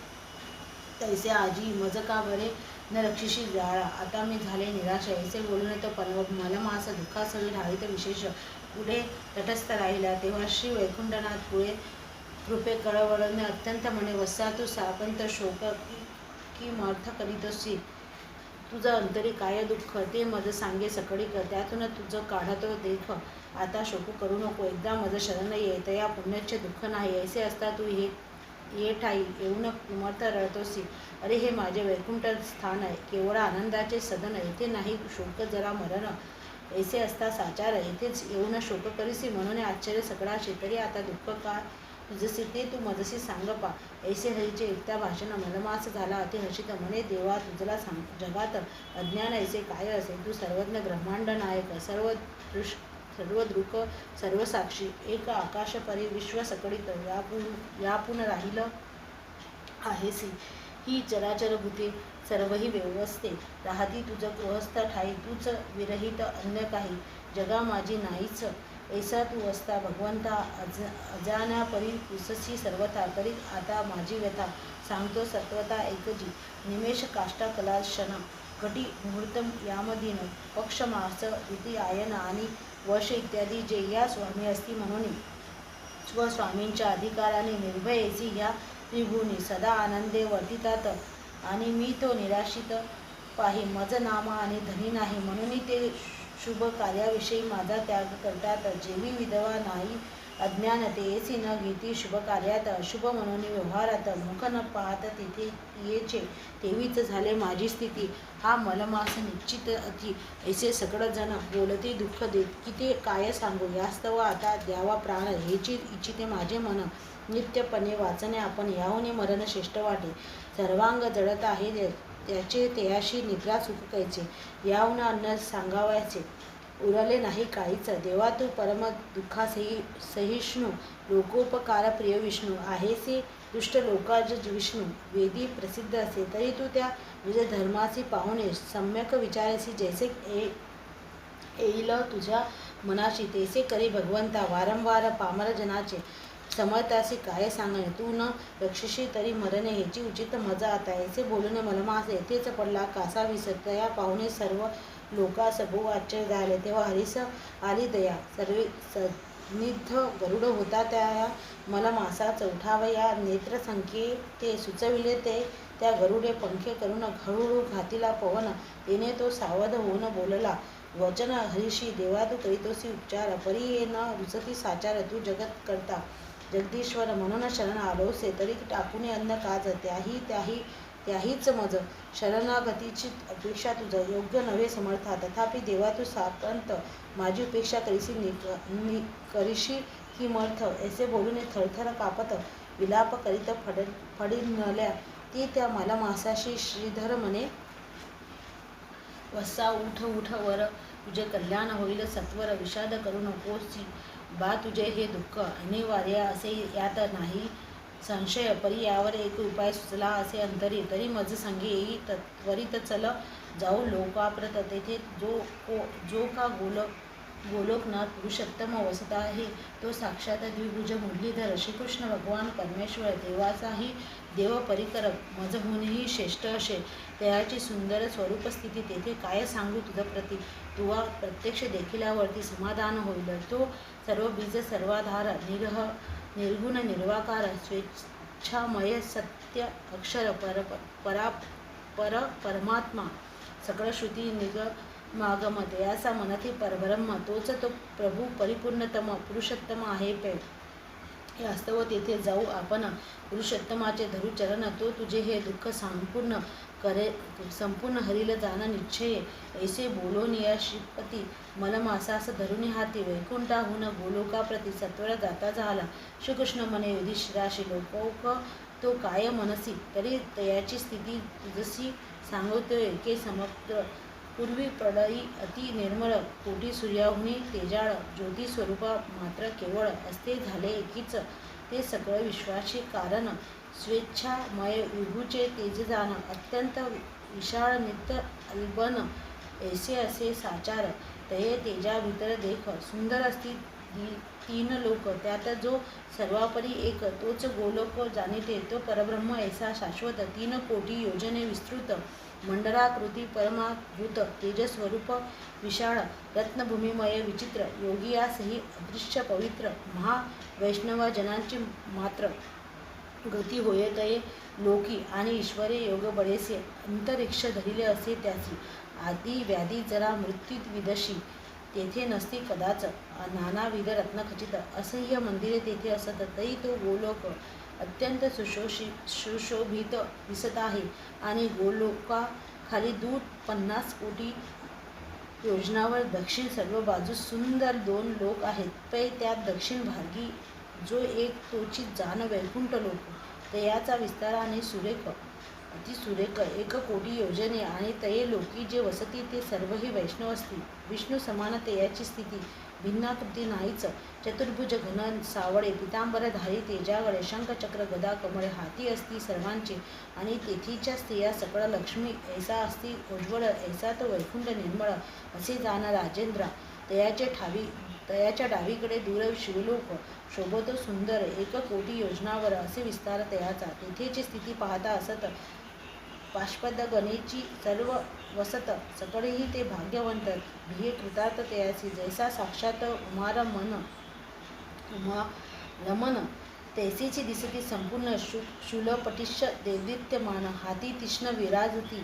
तैसे आजी मज का बरे न रक्षिशी जाळा. आता मी झाले निराश. ऐसे बोलून तो मलमास दुःखासही ढाळीत विशेष. पुढे तटस्थ राहिला. तेव्हा श्री वैकुंठनाथ पुढे कृपे कळवळणे अत्यंत म्हणे वत्सा तू सापंत शोक की मर्थ करीतोसी. तुझं अंतरी काय दुःख ते मज सांगे सकळीक. त्यातून तुझं काढतो देख. आता शोक करू नको. एकदा मज शरण ये. तया पुण्यचे दुःख नाही. ऐसे असता तू ये ठाई येऊन कुमर्थ रळतोसी. अरे हे माझे वैकुंठ स्थान आहे. केवळ आनंदाचे सदन. येथे नाही शोक जरा मरण. ऐसे असता साचार येथेच येऊन शोक करीसी. म्हणून आश्चर्य सकळाशी. तरी आता दुःख का तुझसे ते तू मजसी सांग पा. ऐसे हरीचे ऐकता भाषण मलमास झाला अति हर्षित. म्हणे देवा तुझला जगात अज्ञान ऐसे काय असे. तू सर्वज्ञ ब्रह्मांड नायक सर्वदृक सर्वसाक्षी. एक आकाश परी विश्व सकळीत व्यापून राहिलं आहेसी. ही चराचर भूते सर्वही व्यवस्थे राहती तुझ गृहस्थ ठाई. तूच विरहित अन्य काही जगा माझी नाहीच. ऐसा तू असता भगवंता अजाण्या परी पुससी सर्वथा. करीत आता माझी व्यथा सांगतो सत्वता ऐकजी. निमेष काष्टा कला क्षण घटी मुहूर्तम यामधीन पक्ष मास ऋती आयन आणि वर्ष इत्यादी जे या स्वामी असती म्हणून स्वस्वामींच्या अधिकाराने निर्भय ऐसी ह्या त्रिभुवनी सदा आनंदे वर्तितात. आणि मी तो निराशित पाही. मज नाम आणि धनी नाही म्हणून ते शुभ कार्याविषयी माझा त्याग करतात. जेवी विधवा नाही अज्ञान तेसी न घेती शुभ कार्यात. अशुभ म्हणून व्यवहारात मुख न पाहत तिथे येचे. तेवीच झाले माझी स्थिती. हा मलमास निश्चित अति. ऐसे सकळ जण बोलते दुःख देत की ते काय सांगू. यास्तव आता द्यावा प्राण हेची इच्छिते माझे मन. नित्यपणे वाचणे आपण याहून मरण श्रेष्ठ वाटे. सर्वांग जडत आहे त्याचे तेयाशी निद्रा सुख कैचे. याहून अन्न सांगावयाचे उरले नाही काहीच. देवा तू परम दुःखासहिष्णू लोकोपकार प्रिय विष्णू आहेसे. दुष्ट लोकाज विष्णू वेदी प्रसिद्ध असे. तरी तू त्या तुझे धर्मासी पाहुणे सम्यक विचारेसी. जैसे येईल तुझ्या मनाशी तैसे करी भगवंता. वारंवार पामरजनाचे समर्थासी काय सांगणे. तू न रक्षिशी तरी मरणे ह्याची उचित मजा आता. ऐसे बोलून मलमास येथेच पडला कासा विसर. तया पाहुणे सर्व लोकास बहु आश्चर्य झाले. तेव्हा हरीस आली दया. सर्वे सन्निध गरुड होता त्या मलमासा चौठावया नेत्र संख्ये ते सुचविले. ते त्या गरुडे पंखे करून हळूहळू घातीला पवन. तेने तो सावध होऊन बोलला वचन हरीशी. देवा तू करीतोसी उपचार. परी ये न रुचती साचार. तू जगत करता जगदीश्वर म्हणून शरण आलोसे. तरी टाकून अन्न काज त्याहीच मज. शरणागतीची अपेक्षा तुझ योग्य नव्हे समर्था. तथापि देवा तू सापंत माझी उपेक्षा करीशी की मर्थ. ऐसे बोलून थरथर कापत विलाप करीत फडिनल्या ती त्या मलमासाशी. श्रीधर म्हणे वत्सा उठ उठ वर तुझे कल्याण होईल सत्वर. विषाद करू नकोसी बा तुझे हे दुःख अनिवार्य असे यात नाही संशय परी यावर एक उपाय सुचला असे अंतरी, तरी मज सांगे येई त्वरित चल जाऊ लोकाप्रत, तेथे जो का गोलोकनाथ पुरुषोत्तम वसत आहे, तो साक्षात द्विभुज मुरलीधर श्रीकृष्ण भगवान परमेश्वर, देवाचाही देव परिकरक, मजहूनही श्रेष्ठ असे त्याची सुंदर स्वरूपस्थिती, तेथे काय सांगू तुझप्रती, तुवा प्रत्यक्ष देखिल्यावरती समाधान होईल. तो सर्व बीज सर्वाधार, निर्गुण निर्वाकार, स्वेच्छामय सत्य अक्षर परमात्मा, सकळ श्रुती निगमागम, तयाचा मनती परब्रह्म, तोच तो प्रभू परिपूर्णतम पुरुषोत्तम आहे. वास्तव तेथे जाऊ आपण पुरुषोत्तमाचे धरू चरण, तो तुझे हे दुःख संपूर्ण हरिल जाण निश्चय, ऐसे बोलोनिया श्रीपती मलमासास धरुणी हाती, वैकुंठाहून गोलोकाप्रती सत्वर जाता झाला. श्रीकृष्ण म्हणे युधिष्ठिराशी, लोकोक तो काय मनसी, तरी तयाची स्थिती तुझसी सांगतोय के समुद्र, पूर्वी प्रलयी अति निर्मळ, कोटी सूर्याहुनी तेजाळ, ज्योती स्वरूपा मात्र केवळ, असते झाले एकीच ते सकळ विश्वाचे कारण, स्वेच्छामय विभूचे तेजजान, अत्यंत विशाळ नित्य अल्बन, ऐसे असे साचार, तये तेजा भीतर देख, सुंदर असती तीन लोक, त्यात जो सर्वापरी एक, तोच गोलोक जाणीते, तो परब्रह्म ऐसा शाश्वत, 3 कोटी योजने विस्तृत, मंडलाकृती परमाभूत, तेजस्वरूप विशाळ, रत्नभूमिमय विचित्र, योगियासही अदृश्य पवित्र, महावैष्णव जनांची मात्र गती होय तये लोकी, आणि ईश्वरे योग बळेसे अंतरिक्ष धरिले असे त्यासी, आदी व्याधी जरा मृत्यूत विदशी, तेथे नसती कदाच, नानाविध रत्नखचित असह्य मंदिरे तेथे असत, तरी तो गोलोक अत्यंत सुशोभित दिसत आहे, आणि गोलोका खाली दूर 50 कोटी योजनावर दक्षिण सर्व बाजूस सुंदर 2 लोक आहेत. पै त्यात दक्षिण भागी जो एक, तोची जाण वैकुंठ लोक, तयाचा विस्तार आणि सुरेख अतिसुरेख 1 कोटी योजने, आणि तये लोकी जे वसती ते सर्वही वैष्णव असती, विष्णू समान तयाची स्थिती, भिन्नाकृती नाहीच, चतुर्भुज घन सावळे पितांबरधारी, तेजागळे शंख चक्र गदा कमळे हाती असती सर्वांचे, आणि तेथीच्या स्त्रिया सकळ लक्ष्मी, ऐसा असती उज्ज्वल, ऐसा तो वैकुंठ निर्मळ, असे जाण राजेंद्रा, तयाच्या डावीकडे दूर शिवलोक शोभतो सुंदर, 1 कोटी योजनावर असे विस्तार तयाचा, तेथेची स्थिती पाहता असत पाशपद गणेची सर्व वसत, सकळही ते भाग्यवंत, भिये कृतार्थ तयासी, जैसा साक्षात उमारमण, तैसीची दिसती संपूर्ण शूलपटिश देदीप्यमान, हाती तीक्ष्ण विराजती,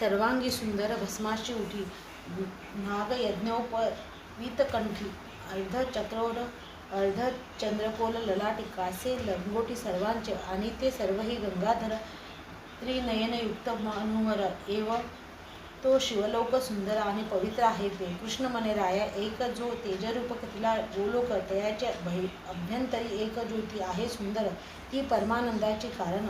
सर्वांगी सुंदर भस्माची उठी, नागयज्ञोपवीतकंठी, अर्धचंद्रकोल ललाटी, कासे लंगोटी सर्वांचे, आणि ते सर्वही गंगाधर त्रिनयनयुक्त मनोहर, एव तो शिवलोक सुंदर आणि पवित्र आहे. कृष्ण म्हणे राया, एक जो तेजरूप कथिला गोलोक, तयाच्या अभ्यंतरी एक ज्योती आहे सुंदर, ती परमानंदाची कारण,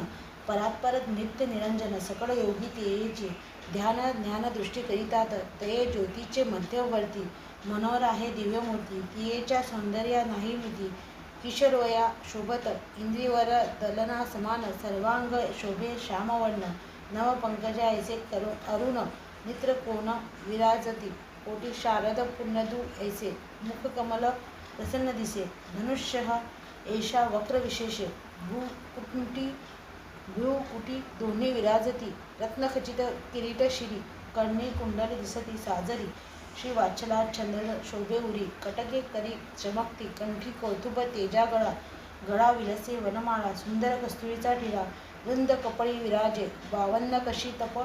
परात्पर नित्य निरंजन, सकळ योगी तेची ध्यान ज्ञान दृष्टी करीतात, तये ज्योतीचे मध्यवर्ती मनोहर आहे दिव्यमूर्ती, तियेच्या सौंदर्या नाही मिती, किशोरवया शोभत, इंद्रियवर दलना समान, सर्वांग शोभे श्यामवर्ण, नव पंकजा ऐसे अरुण नेत्रकोन विराजती, कोटी शारद पुण्यदू ऐसे मुखकमल प्रसन्न दिसे, धनुष्य एषा वक्र विशेषे, भ्रूकुटी दोन्ही विराजती, रत्नखचित किरीट शिरी, कर्णे कुंडल दिसती साजरी, श्री वात्सलाच्छंद शोभे उरी, कटके करी चमकती, कंठी कौतुभ तेजा गळा विलसे वनमाळा, सुंदर कस्तुरीचा टिळा, वृंद कपळी विराजे, 52 कशी तप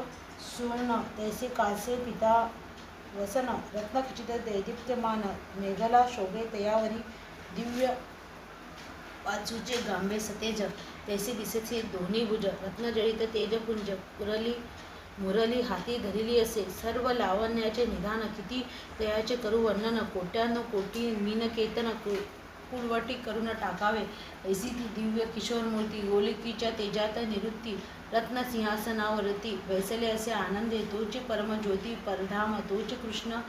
सुवर्ण, तैसे कासे पिता वसन, रत्नखचित दैदिप्यमान, मेघला शोभे तयावरी, दिव्य वाचूचे गांबे सतेज, तैसे दिसते दोन्ही भुज, रत्नजडित तेजपुंज, मुरली हाती धरिली असे, सर्व लावण्याचे निधान, किती तयाचे करू वर्णन, कोट्यानो कोटी मीनकेतन, पुळवटी करून टाकावे ऐसी ती दिव्य किशोरमूर्ती गोलिकीच्या तेजात निवृत्ती रत्नसिंहासनावरती बैसले असे आनंदे तोची परमज्योती परधाम तोच कृष्ण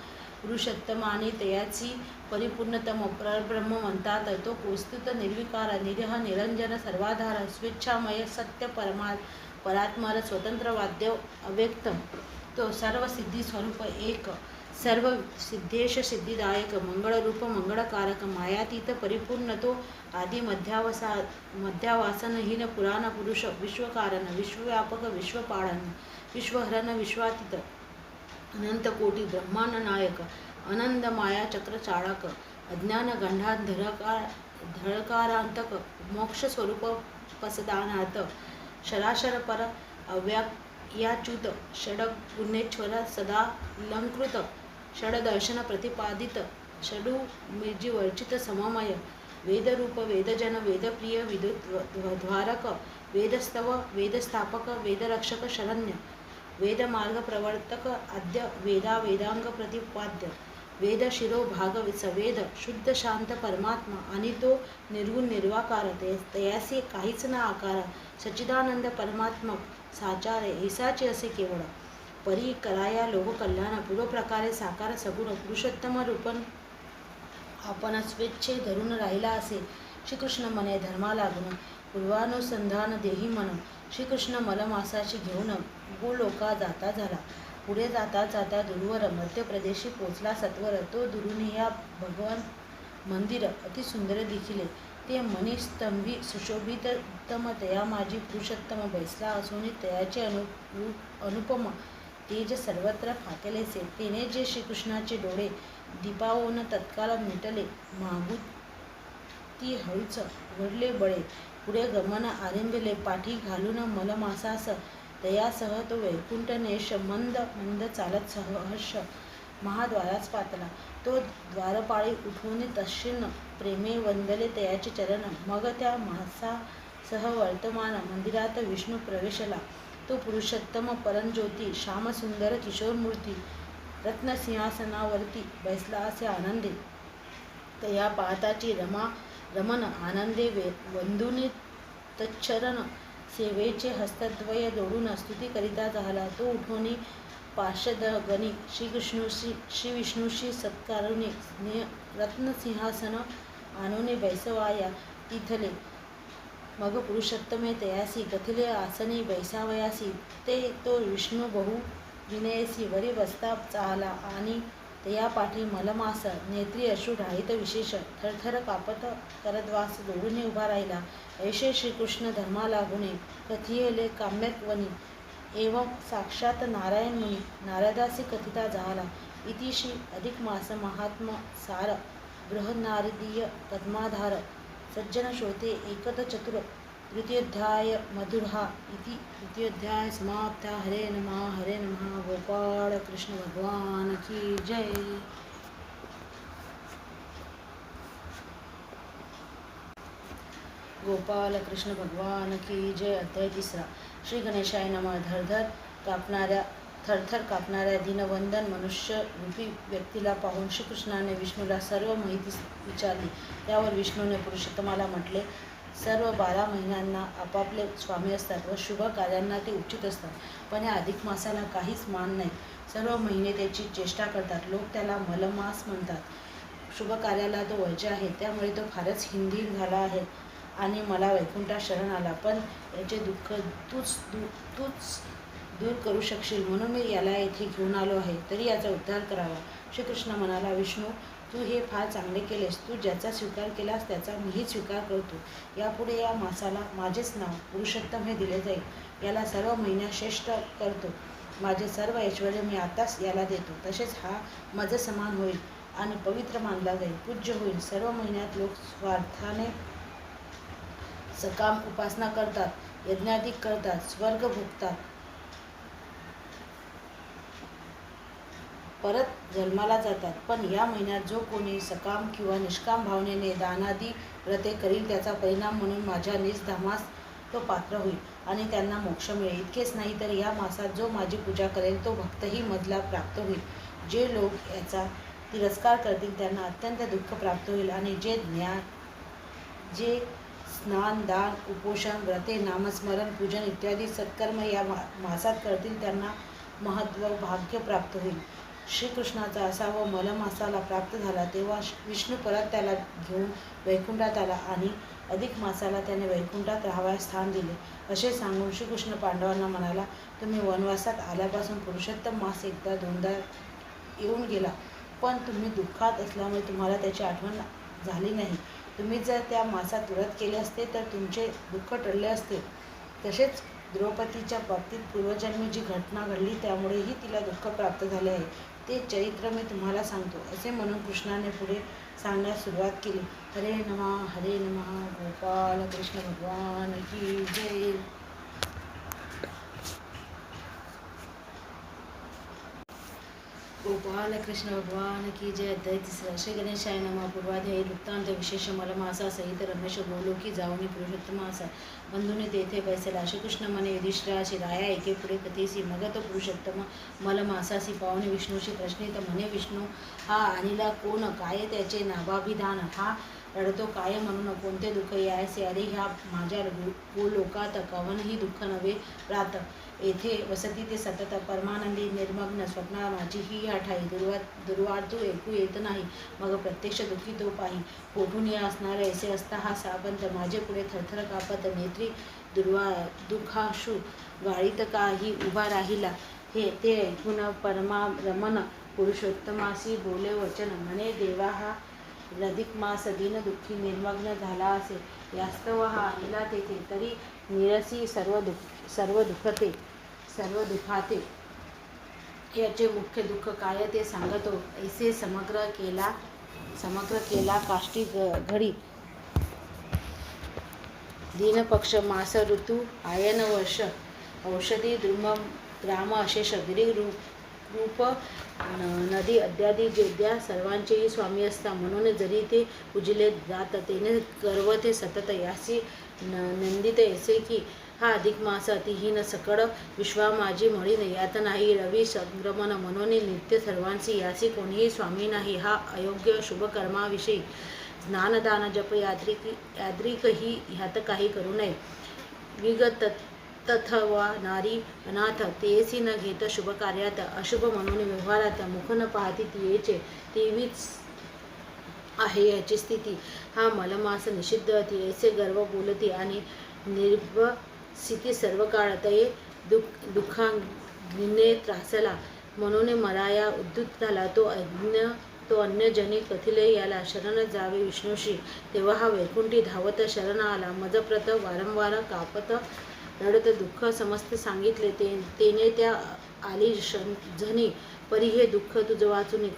पुरुषोत्तम आणि तयाची परिपूर्णतम परब्रह्म म्हणतात. तो कोस्तुत निर्विकार निरह निरंजन सर्वाधार स्वेच्छामय सत्य परात्पर स्वतंत्र वाद्य अव्यक्त तो सर्व सिद्धी स्वरूप एक सर्व सिद्धेश सिद्धिदायक मंगळरूप मंगळकारक मायातीत परिपूर्ण तो आदि मध्यावासनहीन पुराण पुरुष विश्वकारण विश्वव्यापक विश्वपाळन विश्वहरण विश्वातीत अनंत कोटी ब्रह्मांड नायक आनंद माया चक्र चाळक अज्ञान धळकारांतक मोक्ष स्वरूप पसदानार्थ शराशर पर अव्यायाच्युत षडगुणेश्वर सदा अलंकृत षडदर्शन प्रतिपादित षडू वर्जित सममय वेदरूप वेदजन वेदप्रिय विद्वारक वेदस्तव वेदस्थापक वेदरक्षक शरण्य वेदमार्ग प्रवर्तक आद्य वेदांग प्रतिपाद्य वेद शिरो भाग सवेद शुद्ध शांत परमात्मा आणि तो निर्गुण निर्वाकार तयासी काहीच ना आकार सच्चिदानंद परमात्मक साचार ऐसाचे असे केवळ परी कराया लोक कल्याण पूर्व प्रकारे साकार सगुण पुरुषोत्तम रूपन आपण स्वेच्छे धरून राहिला असे श्रीकृष्ण मने धर्मा लागून पूर्वानुसंधान देही मन श्रीकृष्ण मलमासाची घेऊन गोलोका जाता झाला. पुढे जाता जाता दूरवर मध्य प्रदेशी पोचला सत्वर. तो दुरून या भगवान मंदिर अति सुंदर दिखिले ते मणिस्तंभी सुशोभितम तया माझी पुरुषोत्तम बैसला असून तयाचे अनुपम तेज सर्वत्र फाकलेसे तेने जे श्रीकृष्णाचे डोळे दीपावून तत्काळ मिटले मागुती हळूच घडले बळे पुढे गमन आरंभिले पाठी घालून मलमासास तयासह तो वैकुंठ नेश मंद मंद चालत सहर्ष महाद्वारास पातला. तो द्वारपाळी उठवून तत्क्षण प्रेमे वंदले तयाचे चरण मग त्या मासासह वर्तमान मंदिरात विष्णू प्रवेशला. तो पुरुषोत्तम परंज्योती श्यामसुंदर किशोरमूर्ती रत्नसिंहासनावरती बैसला असे आनंदे तया पाहताची रमण आनंदे वंदुनी तच्चरण सेवेचे हस्तद्वय जोडून स्तुती करिता झाला. तो उठवणी पार्षदगणी श्री विष्णूशी सत्कारुणे रत्नसिंहासन आणूने बैसवाया तिथले मग पुरुषोत्तमे तयासी कथिले आसनी बैसावयासी ते तो विष्णू बहु विनयसी वरी बसता चाहला आणि तया पाठी मलमास नेत्री अश्रू ढाळीत विशेष थरथर कापत करद्वास जोडून उभा राहिला. ऐशे श्रीकृष्ण धर्मा लागुणे कथियेले काम्यकवनी एवं साक्षात नारायण मुनी नारदासी कथिता झाला. इति श्री अधिक मास महात्म सार बृहन्नारदीय पद्माधार सज्जन श्रोते एकत चतुर तृतीयोध्याय मधुरहा इति तृतीयोध्याय समाप्ता. हरे नमः. गोपाळ कृष्ण भगवान की जय. गोपाल कृष्ण भगवान की जय. अध्याय 3. श्री गणेशाय नमः. थरथर कापणाऱ्या दीनवंदन मनुष्य रूपी व्यक्तीला पाहून श्रीकृष्णाने विष्णूला सर्व माहिती विचारली. त्यावर विष्णूने पुरुषोत्तमाला म्हटले, सर्व 12 महिन्यांना आपापले स्वामी असतात व शुभ कार्यांना ते उचित असतात, पण या अधिक मासाला काहीच मान नाही. सर्व महिने त्याची चेष्टा करतात. लोक त्याला मलमास म्हणतात. शुभ कार्याला तो वर्ज्य आहे, त्यामुळे तो फारच हिंदीन झाला आहे आणि मला वैकुंठात शरण आला. पण याचे दुःख तूच दूर करू शकशील म्हणून मी याला येथे घेऊन आलो आहे. तरी याचा उद्धार करावा. श्रीकृष्ण म्हणाला, विष्णू तू हे फार चांगले केलेस. तू ज्याचा स्वीकार केलास त्याचा मीही स्वीकार करतो. यापुढे या मासाला माझेच नाव पुरुषोत्तम हे दिले जाईल. याला सर्व महिन्यात श्रेष्ठ करतो. माझे सर्व ऐश्वर्य मी आताच याला देतो. तसेच हा मज समान होईल आणि पवित्र मानला जाईल, पूज्य होईल. सर्व महिन्यात लोक स्वार्थाने सकाम उपासना करतात, यज्ञाधिक करतात, स्वर्ग भोगतात, परत जन्माला जातात. पण या महिन्यात जो कोणी सकाम किंवा निष्काम भावनेने दानादी व्रते करील त्याचा परिणाम म्हणून माझ्या निजधामास तो पात्र होईल आणि त्यांना मोक्ष मिळेल. इतकेच नाही तर या मासात जो माझी पूजा करेल तो भक्तही मधला प्राप्त होईल. जे लोक याचा तिरस्कार करतील त्यांना अत्यंत दुःख प्राप्त होईल आणि जे जे स्नान, दान, उपोषण, व्रते, नामस्मरण, पूजन इत्यादी सत्कर्म या मासात करतील त्यांना महत्त्व भाग्य प्राप्त होईल. श्रीकृष्णाचा असा व मलमासाला प्राप्त झाला तेव्हा विष्णू परत त्याला घेऊन वैकुंठात आला आणि अधिक मासाला त्याने वैकुंठात राहावयास स्थान दिले. असे सांगून श्रीकृष्ण पांडवांना म्हणाला, तुम्ही वनवासात आल्यापासून पुरुषोत्तम मास एकदा दोनदा येऊन गेला, पण तुम्ही दुःखात असल्यामुळे तुम्हाला त्याची आठवण झाली नाही. तुम्ही जर त्या मासात व्रत केले असते तर तुमचे दुःख टळले असते. तसेच द्रौपदीच्या बाबतीत पूर्वजन्मी जी घटना घडली त्यामुळेही तिला दुःख प्राप्त झाले आहे, ते चरित्र मी तुम्हाला सांगतो. असे म्हणून कृष्णाने पुढे सांगण्यास सुरुवात केली. हरे नमः हरे नमः. गोपाल कृष्ण भगवान की जय. गोपाल कृष्ण भगवान की जय. अध्याय 3. श्री गणेशाय नमः. पूर्वाध्यायी वृत्तांत विशेष मलमासासहित रमेश गोलोकी जाऊनी पुरुषोत्तम असा बंधूने तेथे बैसला. श्रीकृष्ण म्हणे, युधिष्ठिराशी राया एके पुढे कथेसी मगत पुरुषोत्तम मलमासासी पावणे विष्णूशी प्रश्नित म्हणे, विष्णू हा आणिला कोण, काय त्याचे नाभाभिधान, हा रडतो काय म्हणून, कोणते दुःख यायसे, अरे ह्या माझ्या गोलोकात कवनही दुःख नव्हे राहत. येथे वसती ते सतत परमानंदी निर्मग्न स्वप्ना माझी ही ठाई दुर्वार्तू ऐकू येत नाही, मग प्रत्यक्ष दुःखी तो पाही. कोठून या असणारे ऐसे असता हा सावंत माझे पुढे थरथर कापत नेत्री दुःखाशु गाळीत काही उभा राहिला. हे ते ऐकून परमारमण पुरुषोत्तमासी बोले वचन म्हणे, देवा हा अधिक मास दीन दुःखी निर्मग्न झाला असे, यास्तव हा आणला तेथे, तरी निरसी सर्व दुःखाते याचे मुख्य दुःख काय ते सांगतो. ऐसे समग्र केला काष्टी घडी दीनपक्ष मास ऋतू आयन वर्ष औषधी द्रुम ग्राम अशेष गिरी रूप नदी अद्यादी जेद्या सर्वांचेही स्वामी असता, म्हणून जरी ते पूजिले जात तेने गर्व ते सतत यासी नंदित ऐसे की हा अधिक मास अतिहीन सकळ विश्वा माझी म्हणीन यात नाही रवी संक्रमण, म्हणून नित्य सर्वांसी यासी कोणीही स्वामी नाही. हा अयोग्य शुभकर्माविषयी स्नानदान जप याद्रिकही ह्यात काही करू नये. विगत तथवा नारी अनाथ तेसी न घेत शुभ कार्यात, अशुभ म्हणून व्यवहारात मुख न पाहती तियेचे, तेवीच आहे याची स्थिती. हा मलमास निषिद्ध अति ऐसे गर्व बोलती आणि निर्भसिती सर्व काळ तये दुःखाग्नीने त्रासला, म्हणून मराया उद्धत झाला. तो अन्यजनी कथिले याला शरण जावे विष्णूशी, तेव्हा हा वैकुंठी धावत शरण आला. मजप्रत वारंवार कापत रडत दुःख समस्त सांगितले, तेने त्या आली झनी, परी हे दुःख तुझ वाचुनी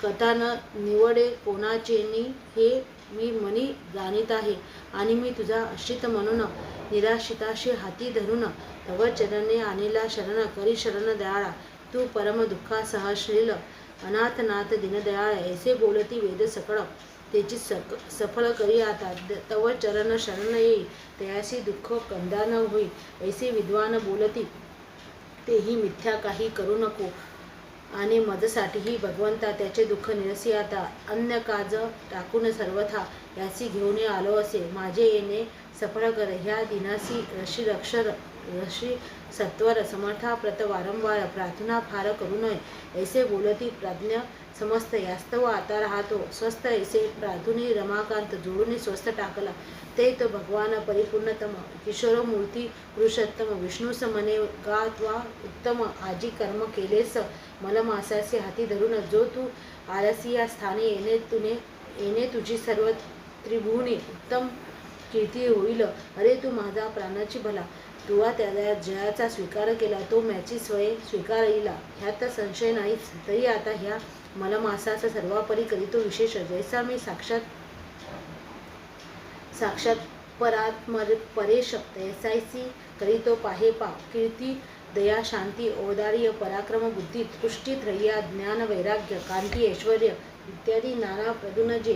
कथा न निवडे कोणाचेनी, हे मी मनी जाणीत आहे. आणि मी तुझा आश्रित म्हणून निराश्रिताशी हाती धरून तव चरणे आणीला शरण, करी शरण दयाळा तू परम दुःखा सहशील अनाथनाथ दीनदयाळ. ऐसे बोलती वेद सकळ तेची सफळ करी आता, तव चरण शरण येई तयासी दुःख कंदा न होई. ऐसे विद्वान बोलती तेही मिथ्या काही करू नको, आणि मजसाठीही भगवंता त्याचे दुःख निरसी आता. अन्य काज टाकून सर्वथा यासी घेऊन आलो असे, माझे येणे सफळ कर ह्या दिनासी रशी सत्वर समर्था प्रत वारंवार प्रार्थना फार करू नये. ऐसे बोलती प्राज्ञ समस्त यास्तव आता राहतो स्वस्थ. ऐसे प्रार्थुनी रमाकांत जोडून स्वस्थ टाकला. ते तो भगवान परिपूर्णतम किशोरमूर्ती पुरुषोत्तम विष्णूस म्हणे, गा त्वा उत्तम आजी कर्म केलेस मलमासाचे हाती धरून, जो तू आलसी या स्थानी येणे तुझी सर्व त्रिभुवनी उत्तम कीर्ती होईल. अरे तू माझा प्राणाची भला, तुवा त्याला जयाचा स्वीकार केला, तो मॅची स्वय स्वीकारिला ह्यात संशय नाहीच. तरी आता ह्या मलमासाचा सर्वापरी करीतो विशेष, जैसा मी साक्षात परेश तैसासी करीतो पाहे पा. कीर्ती दया शांती औदार्य पराक्रम बुद्धी तुष्टी त्रय्या ज्ञान वैराग्य कांती ऐश्वर्य इत्यादी नाना प्रदून जे,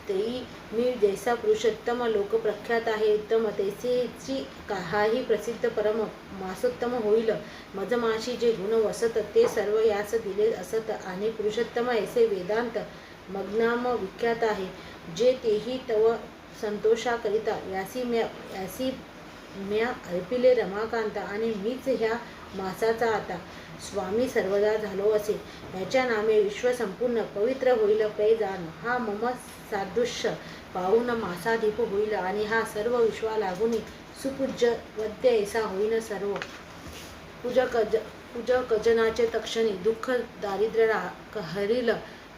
तेही मी जैसा पुरुषोत्तम लोक प्रख्यात आहे उत्तम, तैसेची हाही प्रसिद्ध परम मासोत्तम होईल. मजमाशी जे गुण वसत ते सर्व यास दिले असत, आणि पुरुषोत्तम ऐसे वेदांत मग्नाम विख्यात आहे. जे तेही तव संतोषाकरिता यासी म्या अर्पिले रमाकांत, आणि मीच ह्या मासाचा आता स्वामी सर्वदा झालो असे. ह्याच्या नामे विश्व संपूर्ण पवित्र होईल पै जाण. हा मम सादृश्य पाहून मासाधिप होईल, आणि हा सर्व विश्वा लागून सुपूज्य वद्य ऐसा होईन सर्व. पूजकजनाचे तक्षणी दुःख दारिद्र्य हरिल.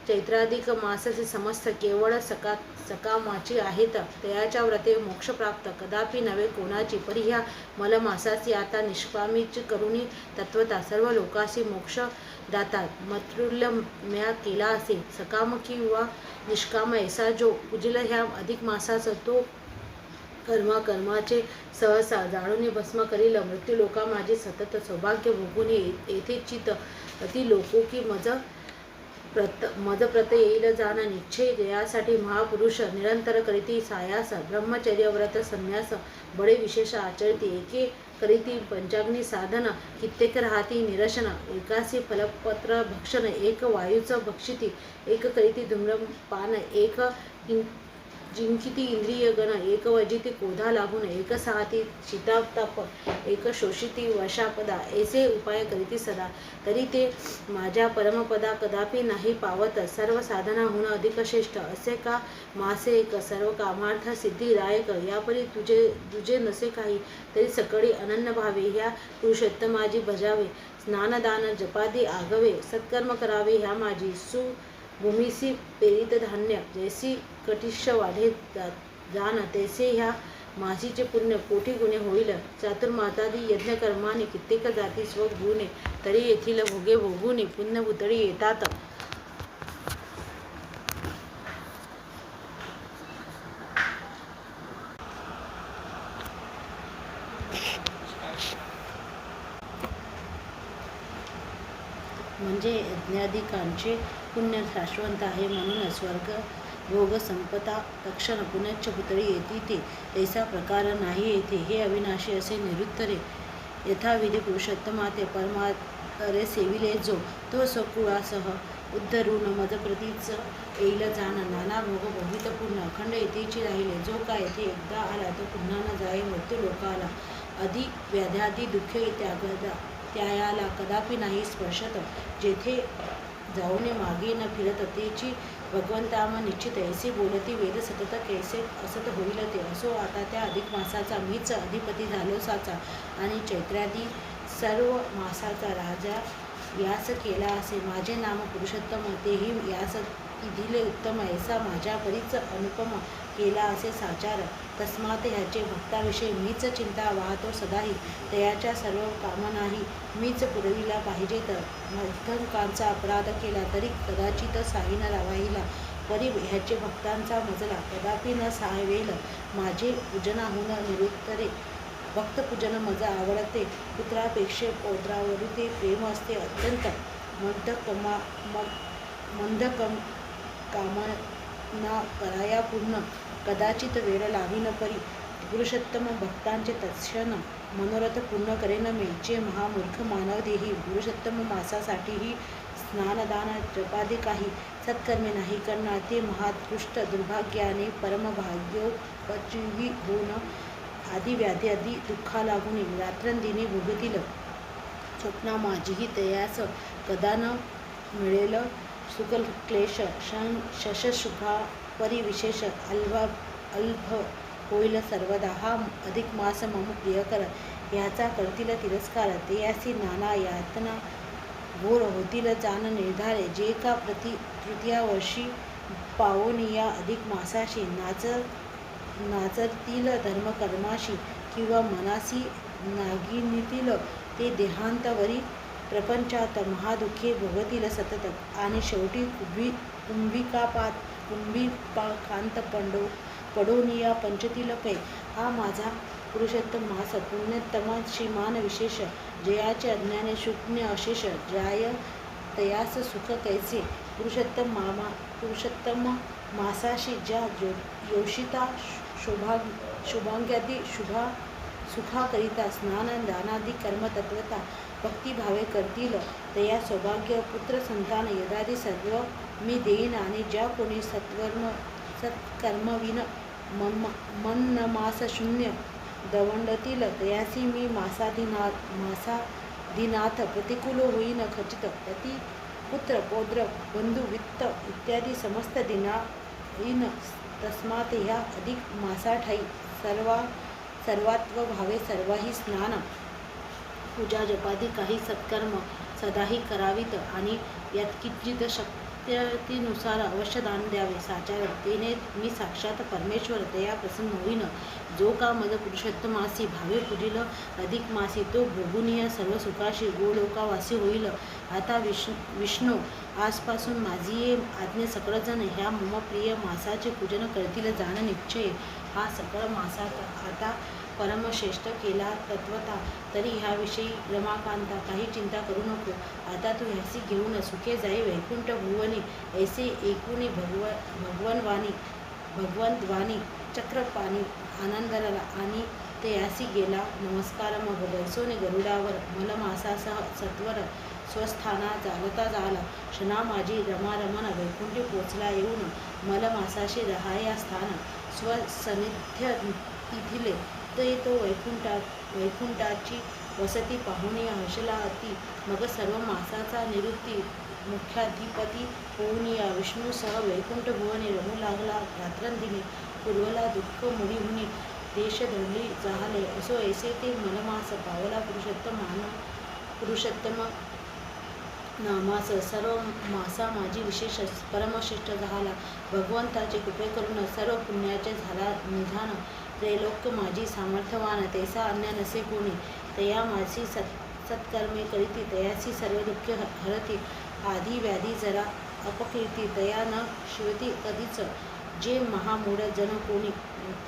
चैत्राधिक मासचे समस्त केवळ सकामाची आहेत. तयाच्या व्रते मोक्ष प्राप्त कदापि नव्हे कोणाची. परी ह्या मलमासाची आता निष्कामीच करुणी तत्वता सर्व लोकांसी मोक्ष दाता मतुल्य म्या केला असे. सकाम किंवा निष्काम ऐसा जो पूजिल ह्या अधिक मासाचा, तो कर्माचे सहसा जाळून भस्म करील. मृत्यू लोका माझे सतत सौभाग्य भोगून येथे चित अति लोको की मज प्रत येईल जाण. निश्चय जयासाठी महापुरुष निरंतर करीती सायास. ब्रह्मचर्य व्रत संन्यास बडे विशेष आचरती. एके करीती पंचाग्नी साधन, कित्येक राहती निरशन. एकासी फलपत्र भक्षण, एक वायूच भक्षिती. एक करीती धूम्रपान, एक जिंकिती इंद्रिय गण. एक वजिती क्रोधा लागून, एक सहाती शीताताप, एक शोषिती वशापदा. ऐसे उपाय करीती सदा, तरी ते माझ्या परमपदा कदापि नाही पावत. सर्व साधनाहून अधिक श्रेष्ठ असे का मासे एक, सर्व कामार्थ सिद्धिदायक. यापरी तुझे नसे काही, तरी सकळी अनन्य भावे. ह्या पुरुषोत्तमाजी भजावे स्नानदान जपादी आगवे. सत्कर्म करावे ह्या माझी भूमिसी पेरित धान्य. जैसी कटिश्य वाढे जाण, तैसे ह्या मासीचे पुण्य कोटी गुणे होईल. चातुर्मासादी यज्ञ कर्माने कित्येक जाती स्वगुणे, तरी येथील भोगे भोगून पुण्य भूतळी येतात. म्हणजे यज्ञाधिकांचे पुण्य शाश्वत आहे, म्हणून स्वर्ग भोग संपदा तक्षण पुनश्च भूतळी येती. तैसा प्रकार नाही येथे. हे अविनाशी असे निरुत्तरे. यथाविधी पुरुषोत्तमा ते परमात्रे सेविले जो, तो स्वकुळासह उद्धरून मजप्रतीच येईल जाण. नाना भोग भोगित पूर्ण अखंड येथेची राहिले. जो का येथे एकदा आला तो पुन्हा न जाई मृत्यू लोकाला. आधी व्याध्यादी दुःखे त्यायाला कदापि नाही स्पर्शत. जेथे जाऊन मागे न फिरत तेची भगवंताम निश्चित. ऐसे बोलती वेद सतत, कैसे असत होईल ते. असो आता त्या अधिक मासाचा मीच अधिपती झालो साचा, आणि चैत्रादी सर्व मासाचा राजा यास केला असे. माझे नाम पुरुषोत्तम, तेही यास दिले उत्तम. ऐसा माझ्या परीच अनुपम केला असे साचार. तस्मात ह्याचे भक्ताविषयी मीच चिंता वाहतो सदाही. तयाच्या सर्व कामनाही मीच पुरविला पाहिजेत. मध्यंकांचा अपराध केला तरी कदाचित साईन राहिला. परी ह्याचे भक्तांचा मजला कदापि न सावेल. माझे पूजनाहून निरुत्तरे भक्तपूजन मज आवडते. पुत्रापेक्षे पौत्रावरी प्रेम असते अत्यंत. मंदकम कामना कराया पूर्ण, कदाचित वेळ लावीन परी. पुरुषोत्तम भक्तांचे तत्क्षण मनोरथ पूर्ण करेन मी. जे महामूर्ख मानव देही पुरुषोत्तम मासासाठीही स्नानदान जपादी काही सत्कर्मे नाही करणार, ते महात्कृष्ट दुर्भाग्याने परमभाग्योपजीवी होऊन आदी व्याधी आदी दुःखा लागून रात्रंदिनी भोगतील. स्वप्ना माझीही तयास कदा न मिळेल सुखक्लेश. शशशुभा परी विशेष अल्भ होईल सर्वदा. हा अधिक मास मम प्रियकर, ह्याचा करतील तिरस्कार. तेयासी नाना यातना घोर होतील जाण निर्धारे. जे का तृतीया वर्षी पावोनिया अधिक मासाशी नाचतील धर्मकर्माशी, किंवा मनासी नागिनीतील, ते देहांतवरी प्रपंचात महादुःखे भोगतील सतत. आणि शेवटी कुंभिपाकांत पडोनिया पंचतील पै. हा माझा पुरुषोत्तम मास पुण्योत्तम श्रीमान विशेष. जयाचे अज्ञाने शून्य अशेष, जाय तयास सुख कैसे. पुरुषोत्तम मासाशी ज्या योषिता शुभांग्यादी सुखाकरिता स्नान दानादी कर्म तत्वता भक्तिभावे करतील, तया सौभाग्य पुत्र संतान यदादी सर्व मी देईन. आणि ज्या कोणी सत्कर्मविन मन्नमासशून्य दवंडतील तयासी मी मासाधीनाथ प्रतिकूल होईन खचित पती पुत्र पौत्र बंधू वित्त इत्यादी समस्त दिनाईन तस्मात ह्या अधिक मासाठाई सर्वात्व भावे सर्वाही स्नान पूजा जपादी काही सत्कर्म सदाही करावीत आणि यात किंचित शक्यतेनुसार अवश्य दान द्यावे. साचार तेने मी साक्षात परमेश्वर तया प्रसन्न होईन. जो का मज पुरुषोत्तमासी भावे पुढील अधिक मासी तो भोगुनिया सर्व सुखाशी गोलोकावासी होईल. आता विष्णू आजपासून माझी आज्ञे सकळजण ह्या मम प्रिय मासाचे पूजन करतील जाण निश्चय. हा सकळ मासात आता परमश्रेष्ठ केला तत्वता. तरी ह्याविषयी रमाकांता काही चिंता करू नको. आता तू ह्यासी घेऊन सुखे जाई वैकुंठ भुवनी. ऐसे एकूणी भगवंतवाणी चक्रपाणी आनंदला आणि ते यासी गेला नमस्कार मग बरसोने गरुडावर मलमासासह सत्वर स्वस्थाना चालता झाला. क्षणा माझी रमारमण वैकुंठी पोचला येऊन मलमासाशी रहाया स्थान स्वसनिध्य तिथिले. ते तो वैकुंठाची वसती पाहुणी हर्षला अति. मग सर्व मासाचा निवृत्ती मुख्याधिपती होऊनिया विष्णूसह वैकुंठ भुवने रमू लागला. रात्रंदिनी पूर्वला दुःख मुळीहुनी देश दळली जाहले. असो ऐसे ते मलमास पावला पुरुषोत्तम नामास. सर्व मासा माझी विशेष परमश्रेष्ठ झाला. भगवंताचे कृपे करून सर्व पुण्याचे झाला निधान. त्रैलोक्य माझी सामर्थ्यवान तैसा अन्य नसे कोणी. तया माझी सत्कर्मे करीती तयासी सर्व दुःखे हरती. आधी व्याधी जरा अपकीर्ती तया न शिवती कधीच. जे महामूढ जन कोणी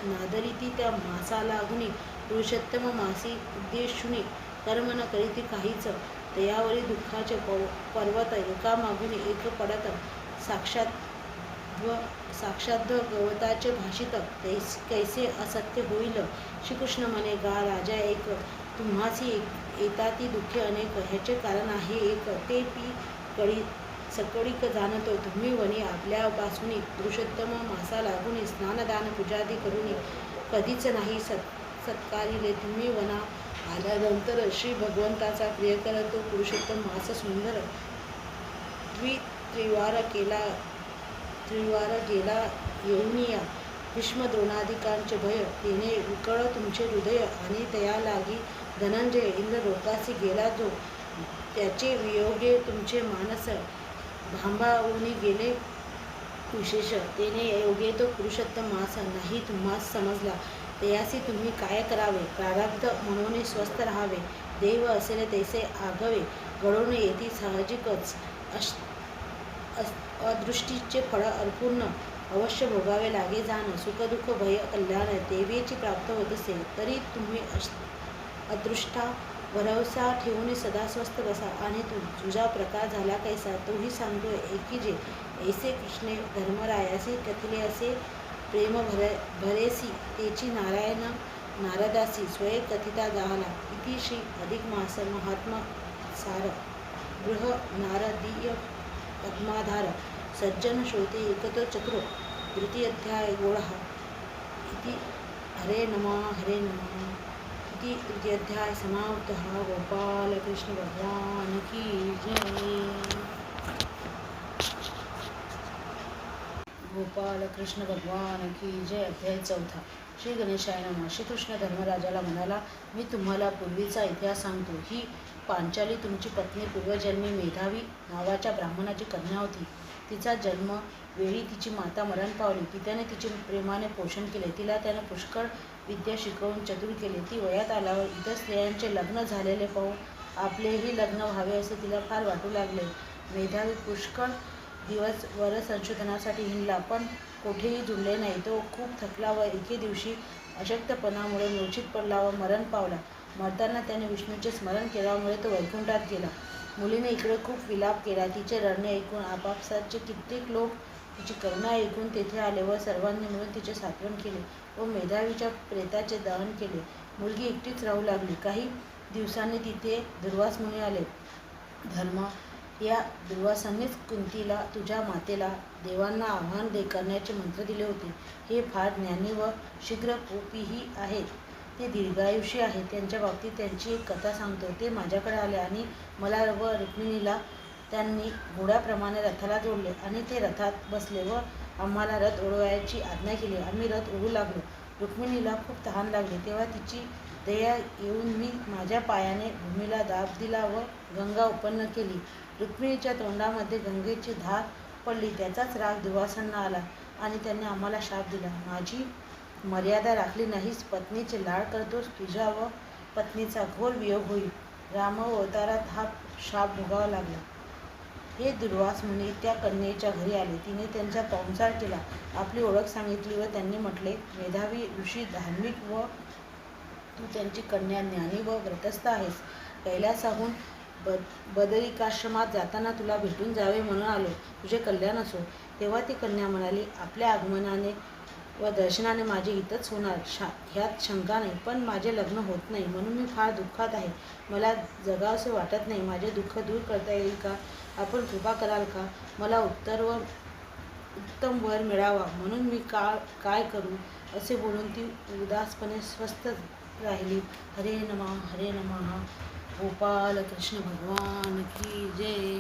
नादरिती त्या मासाला गुणी. पुरुषोत्तम मासी उद्देशुनी कर्म न करीती काहीच. तयावरी दुःखाचे पर्वत एकामागून एक पडत. साक्षात गवताचे भाषित कैसे असत्य होईल. श्रीकृष्ण म्हणे गा राजा एक तुम्हासी येताती दुःखे अनेक. ह्याचे कारण आहे एक ते पी सकळीक जाणतो तुम्ही वनी आपल्यापासून. पुरुषोत्तम मासा लागून स्नानदान पूजादी करून कधीच नाही सत्कारिले तुम्ही वना आल्यानंतर. श्री भगवंताचा प्रियकर तो पुरुषोत्तम मास सुंदर त्रिवार गेला येऊनिया. भीष्म द्रोणादिकांचे भय तेने विकळ तुमचे हृदय. आणि तया लागी धनंजय इंद्र लोकासी गेला जो. त्याचे वियोगे तुमचे मानस भांबावून गेले विशेष. तेने योगे तो पुरुषोत्तम मास नाही तुम्हास समजला. तयासी तुम्ही काय करावे. प्रारब्ध म्हणून स्वस्थ राहावे. देव असेल तैसे आघवे घडून येती साहजिकच. अदृष्टीचे फळ अपूर्ण अवश्य भोगावे लागे जाण. सुखदुःख भय कल्याण देवेची प्राप्त होत असेल तरी तुम्ही अदृष्टा भरवसा ठेवून सदा स्वस्थ बसा. आणि तुझा प्रकार झाला कैसा तोही सांगतो ऐकी जे. ऐसे कृष्णे धर्मरायासी कथिले असे प्रेम भरेसी तेची नारदासी स्वय कथिता जाहला. इति श्री अधिक मास महात्मा सार गृह नारदीय पद्माधार सज्जन श्रोते एकतो चतुर द्वितीयाध्याय गोळः इति. हरे नमः इति तृतीयाध्याय समाप्तः. गोपाल कृष्ण भगवान की जय. गोपाल कृष्ण भगवान की जय. अध्याय 4. श्री गणेशाय नमः. श्रीकृष्ण धर्मराजाला म्हणाला मी तुम्हाला पूर्वीचा इतिहास सांगतो. ही पांचाली तुमची पत्नी पूर्वजन्मी मेधावी नावाच्या ब्राह्मणाची कन्या होती. तिचा जन्म वेळी तिची माता मरण पावली. पित्याने तिचे प्रेमाने पोषण केले. तिला त्याने पुष्कळ विद्या शिकवून चतुर केले. ती वयात आल्यावर इतर स्त्रियांचे लग्न झालेले पाहून आपलेही लग्न व्हावे असे तिला फार वाटू लागले. मेधावी पुष्कळ दिवस वर संशोधनासाठी हिंडला पण कोठेही जुळले नाही. तो खूप थकला व एके दिवशी अशक्तपणामुळे मूर्छित पडला व मरण पावला. मरताना त्याने विष्णूचे स्मरण केल्यामुळे तो वैकुंठात गेला. मुलीने इकडे खूप विलाप केला. तिचे रडणे ऐकून आपापसातचे कित्येक लोक तिची करुणा ऐकून तेथे आले व सर्वांनी मिळून तिचे सांत्वन केले व मेधावीच्या प्रेताचे दहन केले. मुलगी एकटीच राहू लागली. काही दिवसांनी तिथे दुर्वास मुनी आले. धर्म या दुर्वासानेच कुंतीला तुझ्या मातेला देवांना आव्हान करण्याचे मंत्र दिले होते. हे फार ज्ञानी व शीघ्रकोपीही आहेत. ते दीर्घायुषी आहेत. त्यांच्या बाबतीत त्यांची एक कथा सांगतो. ते माझ्याकडे आले आणि मला व रुक्मिणीला त्यांनी घोड्याप्रमाणे रथाला जोडले आणि ते रथात बसले व आम्हाला रथ ओढवायची आज्ञा केली. आम्ही रथ ओढू लागलो. रुक्मिणीला खूप तहान लागली. तेव्हा तिची दया येऊन मी माझ्या पायाने भूमीला दाब दिला व गंगा उत्पन्न केली. रुक्मिणीच्या तोंडामध्ये गंगेची धार पडली. त्याचाच राग दुर्वासांना आला आणि त्यांनी आम्हाला शाप दिला. माझी मर्यादा राखली नाहीस, पत्नीचे लाड करतोस, तुझ्या व पत्नीचा घोर वियोग होईल. रामावतारात हा शाप भोगावा लागला. हे दुर्वास मुनी त्या कन्येच्या घरी आले. तिने त्यांचा पाहुणचार केला, आपली ओळख सांगितली व त्यांनी म्हटले, मेधावी ऋषी धार्मिक व तू त्यांची कन्या ज्ञानी व व्रतस्थ आहेस. कैलासाहून बदरिकाश्रमात जाताना तुला भेटून जावे म्हणून आलो. तुझे कल्याण असो. तेव्हा ती कन्या म्हणाली, आपल्या आगमनाने व दर्शनाने माझे हितच होणार ह्यात शंका नाही, पण माझे लग्न होत नाही म्हणून मी फार दुःखात आहे. मला जगावसे वाटत नाही. माझे दुःख दूर करता येईल का? आपण कृपा कराल का? मला उत्तम वर मिळावा म्हणून मी काय करू? असे बोलून ती उदासपणे स्वस्थ राहिली. हरे नमः हरे नमः. गोपाल कृष्ण भगवान की जय.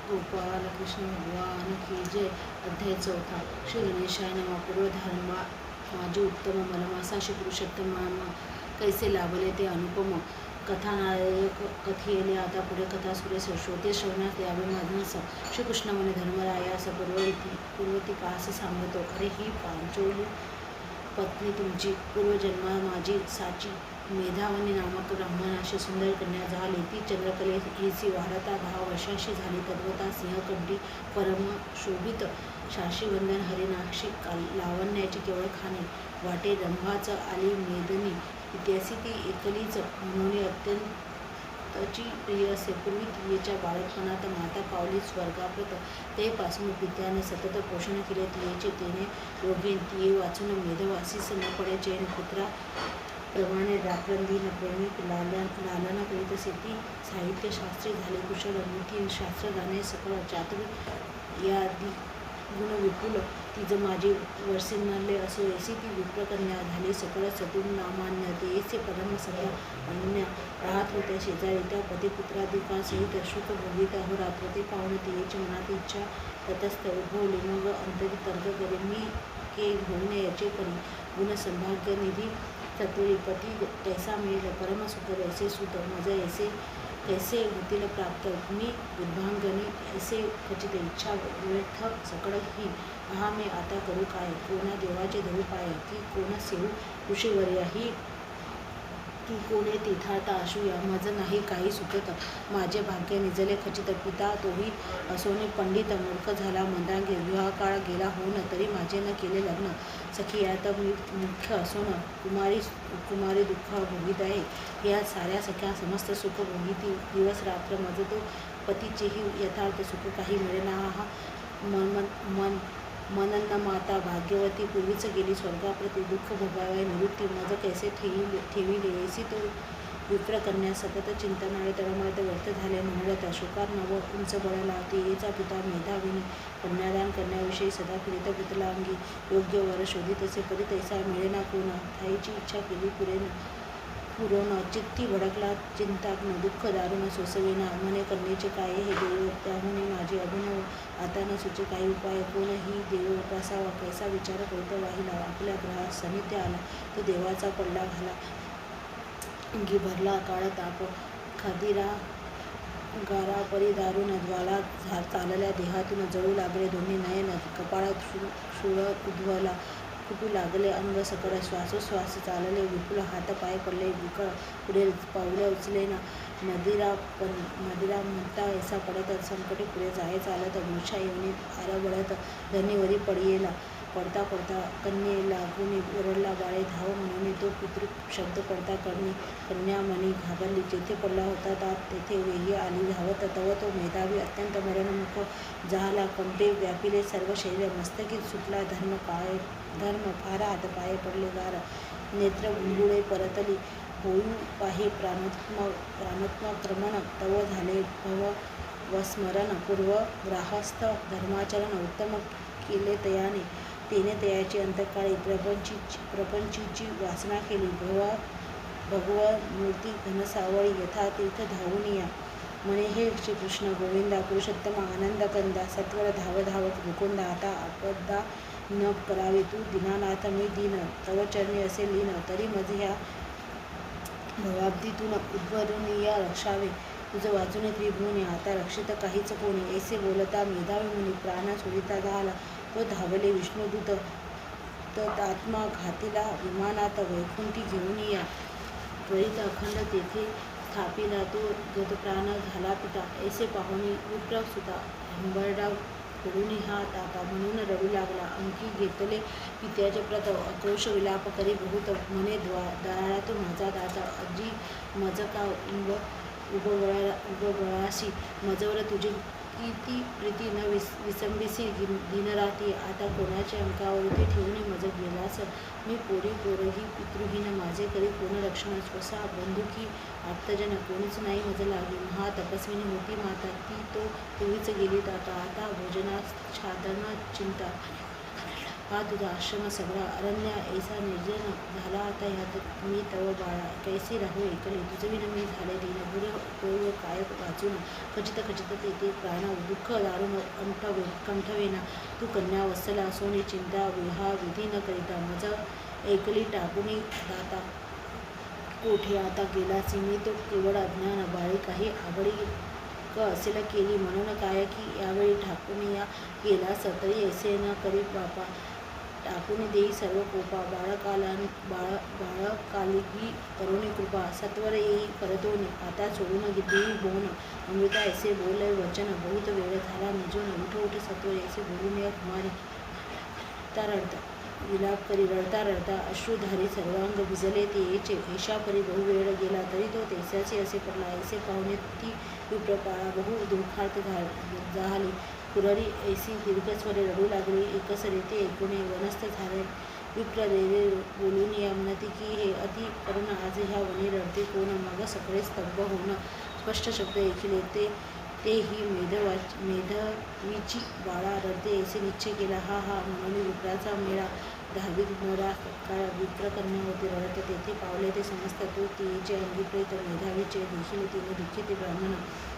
गोपाल कृष्ण भगवान की जय. अध्याय 4. श्री गणेशाय नमः. पूर्वधारणा. माझी उत्तम मलमासाशी पुरुषोत्तम कैसे लाभले ते अनुपम कथानायक कथियेले. आता पुढे कथा सुरे श्रोते श्रवणात यावे माझं. श्रीकृष्ण म्हणे, धर्मरायास पूर्वती कास सांगतो. अरे ही पांचोली पत्नी तुमची पूर्वजन्मा माझी साची मेधावनी नामक ब्राह्मणाशी सुंदर कन्या झाली. ती चंद्रकलेसी वाढता 10 वर्षांची झाली. तद्वता सिंहकंठी परम शोभित शाशीवंदन हरिनाक्षी लावण्याची केवळ खाणे वाटे रंभाच आली मेदनी. इतिहासी ती एकलीच म्हणून अत्यंतची प्रिय असे. पूर्वी तियेच्या बाळपणात माता पावली स्वर्गाप्रत. तेपासून पित्याने सतत पोषण केले तियेचे. तेने योगेन तिये वाचून मेधवासीस न पडे जैन पुत्रा प्रमाणे रात्रंदिन प्रेमिक लालन करीत असे. ती साहित्यशास्त्री झाली कुशल. नीती शास्त्र जाणे सकळ चातुर्य यादी गुण विपुल. तिज माझे वर्षिणले असो ऐसी ती विप्रकन्या झाली. सकळ चतुर्नामान्य तेयेचे परम सगळ्या अन्य राहत होत्या शेजारी. त्या पतिपुत्रादिकांसहित सुख भोगीत अहोरात्र. ते पाहून तियेची मनात इच्छा तटस्थ उद्भवली. मग अंतरी तर्क करी मी के घेऊन याचे परी. गुण संभाग्य निधी चतुरी पती कैसा मिळेल परम सुख ऐसे सुत मज ऐसे कैसे होतील प्राप्त. मी बुद्धांगणी ऐसे खचित इच्छा व्यर्थ सकळ ही. हा मी आता करू काय? कोणा देवाचे धरू पाय की कोण सेवू ऋषीवर्य ही की कोणे तीर्थार्थ आशूया. मज नाही काही सुचत माझे भाग्य निजले खचित. पिता तोही असोनी पंडित मूर्ख झाला मंदांगी. विवाहकाळ गेला होऊन तरी माझे न केले लग्न. सखी यात मी मुख्य असून कुमारी दुःख भोगीत आहे. या साऱ्या सख्या समस्त सुख भोगीती दिवस रात्र. मज तो पतीचेही यथार्थ सुख काही मिळेना. हा मनन माता भाग्यवती पूर्वीच गेली स्वर्गाप्रती. दुःख भोगावे निवृत्ती मज कैसे ठेविले ऐसी तो विप्रकन्या. सतत चिंतनाने तळमळत व्यर्थ झाले म्हणत. शोकार नव उंच बळला. तियेचा पिता मेधाविनी कन्यादान करण्याविषयी सदा फिरित पितलांगी. योग्य वर शोधित असे परी तैसा मिळेना कोण. थाईची इच्छा केली पुरोन चित्ती भडकला चिंताग्न. दुःख दारुण सोसवेना. म्हणे कन्येचे काय हे देव त्याहुनी माझे अभिनव. आता न सुचे काही उपाय. कोणही देव उपासावा कैसा विचार करीत वाहिला. आपल्या ग्रहात सनिध्य आला तो देवाचा पडला घाला. अंगी भरला काळ ताप. खादिरा गारा परी दारुण ज्वाला. चालल्या देहातून जळू लागले दोन्ही नयन. कपाळात शूळ उद्भवला. फुटू लागले अंग सकळ. श्वासोश्वास चालले विपुल. हात पाय पडले विकळ. पुढे पाऊल उचलेना. मदिरा म्हणता ऐसा पडत. संकटे पुढे जाय चालत. मूर्छा येऊन आरबळत धरणीवरी पडियेला. पडता कन्ये लागून ओरडला बाळे धाव म्हणून. तो पितृ शब्द पडता कर्णी. कन्या मनी घाबरली. जेथे पडला होता तात तेथे वेगी आली धावत. तव तो मेधावी अत्यंत मरणमुख झाला. कंपे व्यापिले सर्व शरीर. मस्तकी सुटला धर्म फार. हातपाय पडले गार. नेत्र बुंबुळे परतली. होऊ पाहे प्राणात्मक्रमण तव झाले भव वस्मरण पूर्व ग्राहस्थ धर्माचरण उत्तम केले तयाने तेने तयाची अंतकाळी प्रपंचीची वासना केली भगवन मूर्ती घनसावळी यथा तीर्थ धावून या म्हणे हे श्रीकृष्ण गोविंदा पुरुषोत्तम आनंद कंदा सत्वर धावत मुकुंदा आता आपदा न करावे तू दीनानाथ मी दीन तव चरणी असे लीन तरी मज ह्या भवाब्दीतून उद्भरून या रक्षावे तुझं वाचून त्रिभुवने आता रक्षित काहीच कोणी ऐसे बोलता मेधावी मुनी प्राण सोडिता झाला तो धावले विष्णुदूत तत्आत्मा घातीला विमानात वैकुंठी घेऊन या त्वरित अखंड तेथे स्थापिला तो गतप्राण झाला पिता ऐसे पाहुणी विप्र सुता हंबरडा फोडून हा ताता म्हणून रडू लागला अंकी घेतले पित्याचे प्रत आक्रोश विलाप करी बहुत म्हणे दाराळा तो माझा दाता अजी मज का उबगळाशी मजवर तुझी किती प्रीती न विसंबिसी दिनराती आता कोणाच्या अंकावर ते ठेवून मज गेलास मी पोरही पितृहीन माझे करी कोण रक्षण स्वसा बंधुकी आप्तजन कोणीच नाही मज लागे महातपस्विनी होती माता ती तो तोहीच गेली आता भोजनाच्छादना चिंता हा तुझा आश्रम सगळा अरण्य ऐसा निर्जन झाला आता ह्यात मी तव बाळा कैसी राहू ऐकले तुझविन मी झाले दीन पूर्व काय वाचून खचित तेथे प्राण दुःख दारुण कंठवेना तू कन्या वत्सला सोनी चिंता विहा विधी न करिता मज ऐकली टाकूनी दाता कोठे आता गेला मी तो केवळ अज्ञान बाळी काही आवडी असेल केली म्हणून काय की यावेळी ठाकून या गेलास तरी ऐसे न करी बापा टाकून देई सर्व कोपा बाळकालिकी करुणी कृपा सत्वर येई करतोनी आता सोडून देई बोन अमृता ऐसे बोल वचन बहुत वेळ झाला निजून उठ सत्वर ऐसे बोलून या कुमारी रडता विलाप करी रडता अश्रुधारी सर्वांग भिजले ते येचे ऐशापरी बहु वेळ गेला तरी तो तेसाचे असे पडला ऐसे पाहुणे ती विप्रपाळा बहु दुःखार्थ झाली कुररी ऐसी दीर्घस्वरे रडू लागली एकसरीते ऐकूने वनस्थ झाले विप्र रे बोलून या म्हणती की हे अति करून आज ह्या वनी रडते कोण मग सगळे स्तब्ध होणं स्पष्ट शब्द ऐकले ते ही मेधवीची बाळा रडते ऐसे निश्चय केला हा म्हणून विप्राचा मेळा 10वीत मोरा काळ विप्रकन्या होती रडत तेथे पावले ते समजत तो तिचे अंगीप्रेत मेधावीचे देखील तिने दुःखित ब्राह्मण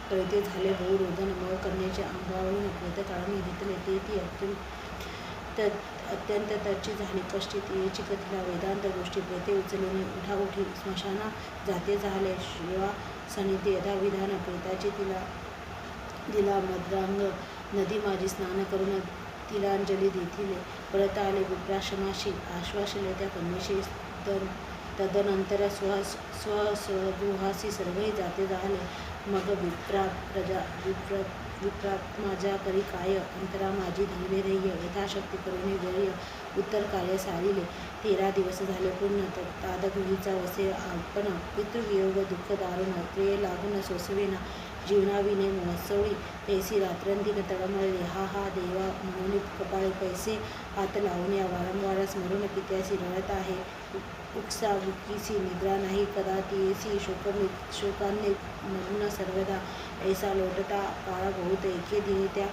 कळते झाले बहु रोदन मग कन्याचे अंगावरून प्रेत काढून घेतले ते ती अत्यंत त्याची झाली कष्टी तिची कथिला वेदांत गोष्टी प्रेते उचलून उठाउठी स्मशाना जाते झाले शिवा सनिधी यथाविधान प्रेताची दिला मद्रांग नदी माझी स्नान करून तिलांजली देतील परत आले विप्राश्रमाशी आश्वासले त्या कन्येशी तदनंतर स्वगृहासी सर्वही जाते झाले मग विप्रात्माजा करी काय अंतरा माझी धनले रह्य यथाशक्ती करुणे व्यय उत्तर कार्य सारिले 13 दिवस झाले पूर्ण तादगृहीचा वसे आपण पितृवियोग दुःख दारुण प्रिय लागून सोसवेना जीवनाविने महोत्सवी तैसी रात्रंदिन तळमळले हा देवा म्हणून कपाळे पैसे हात लावून या वारंवार स्मरून पित्यासी रडत आहे उक्साबुकीसी निद्रा नाही कदा तियेसी शोकांनी मग्न सर्वदा ऐसा लोटता काळ बहुत एके दिनी त्या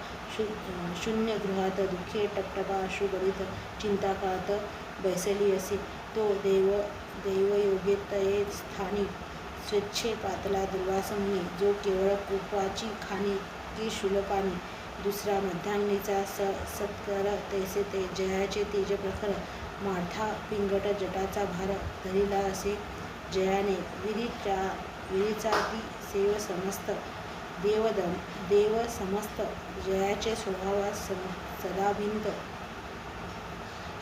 शून्य गृहात दुःखे टपटपा अश्रू गळीत चिंता काळत बैसली असे तो दैवयोगे तये स्थानी स्वच्छे पातला दुर्वास मुनी जो केवळ कोपाची खाणी की शूलपाणी दुसरा मध्यान्नीचा सत्कार तैसे ते जयाचे तेज प्रखर माठा पिंगट जटाचा भार धरिला असे जयाने विरीचा ती सेव समस्त देव समस्त जयाचे स्वभावास सदाभिंत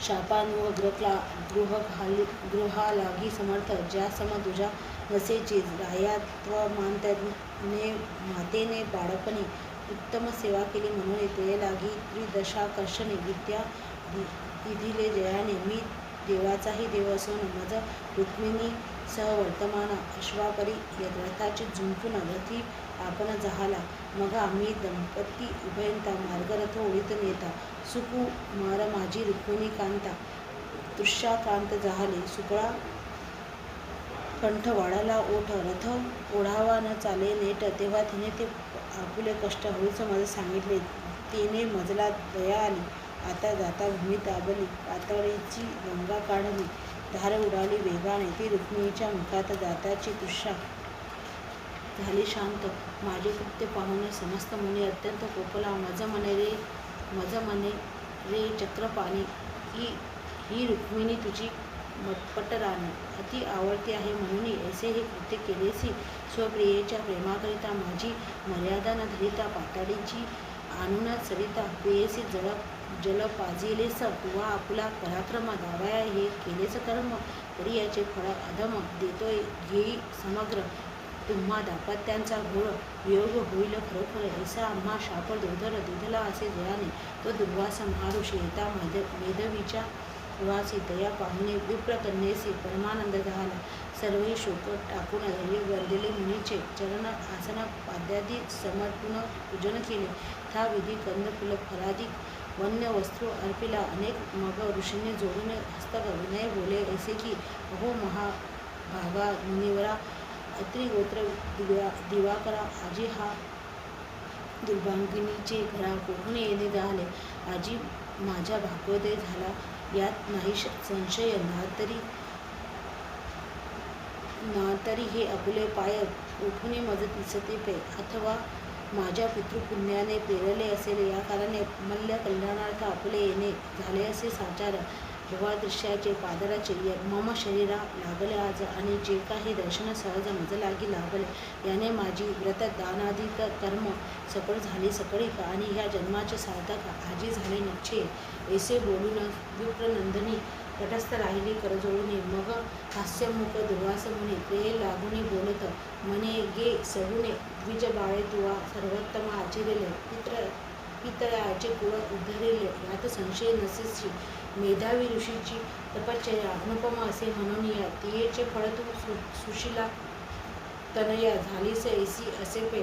शापानुव गृहालागी समर्थ ज्या सम तुझ्या नसेची रायात्व मातेने बाळपणी उत्तम सेवा केली म्हणून ते लागी त्रिदशाकर्षणे विद्या दिले जयाने मी देवाचाही देव असून मज रुक्मिणी सह वर्तमान अश्वापरी रथाची झुंपून रथी आपण जहाला मग आम्ही दंपती उभयंता मार्गरथ ओळीत नेता सुकुमार माझी रुक्मिणी कांता तृष्याकांत जहाले कंठ वाढाला ओठ रथ ओढावा न चाले नेट. तेव्हा तिने ते आपुले कष्ट हळूच माझं सांगितले. तिने मजला दया आली. आता जाता भूमी ताबली. पातळीची गंगा काढली. धार उडाली वेगाने. ती रुक्मिणीच्या मुखात दाताची तृषा झाली शांत. माझे कृत्य पाहून समस्त मुनी अत्यंत कोपला. मज मने रे चक्रपाणी. ही रुक्मिणी तुझी मटपट राणी अति आवडती आहे म्हणून ऐसे हे कृत्य केलेसी. स्वप्रियेच्या प्रेमाकरिता माझी मर्यादा न धरिता पाताळीची आणून सरिता पेयसी जल पाजिलेस. तुवा आपुला पराक्रम दावाया हे केलेच कर्म. तरी याचे फळ अधम देतोय घेई समग्र. तुम्हा दाम्पत्यांचा घोर वियोग होईल खरोखर. ऐसा आम्हा शाप दुर्धर दिधला असे जयाने. तो दुर्वास महाऋषी येता मेधवीच्या निवासी. दया पाहुणे विप्रकन्येसी परमानंद झाला. सर्वही शोक टाकून धैर्य वंदिले मुनीचे. चरण आसन पाद्यादी समर्पून पूजन केले. था विधी कंदफुल फलादी वन्य वस्त्र अर्पिला अनेक. मग ऋषीने जोडून हस्तक विनय बोले ऐसे की अहो महाभागा मुनिवरा. अत्रिगोत्र दिवाकरा आजी हा दुर्भागिनीचे घरा कोठून येणे झाले. आजी माझ्या भाग्योदय झाला यात नाही संशय. ना तरी हे आपुले पाय उठून मज दिसते पे. अथवा माझ्या पितृपुण्याने प्रेरले असेल. या कारणे मल्ल कल्याणार्थ आपुले येणे झाले असे साचार. भुवा दृश्याचे पादराचे मम शरीरा लागले आज. आणि जे काही दर्शन सहज मज लागी लाभले. याने माझी व्रत दानादिक कर्म सफळ झाली सकळीक. आणि ह्या जन्माचे सार्थक आजी झाले निश्चय. ऐसे बोलून विप्रनंदिनी तटस्थ राहिली करजोडून. मग हास्यमुख दुर्वास मुनी प्रिय लागून बोलत म्हणे गे सगुणे द्विज बाळे तुवा सर्वोत्तम आचरिले. पितळाचे कुळ उद्धरिले यात संशय नसेची. मेधावी ऋषीची तपश्चर्या अनुपम असे म्हणून या. तियेचे फळ तू सुशीला तनया झालीस ऐसी असे पे.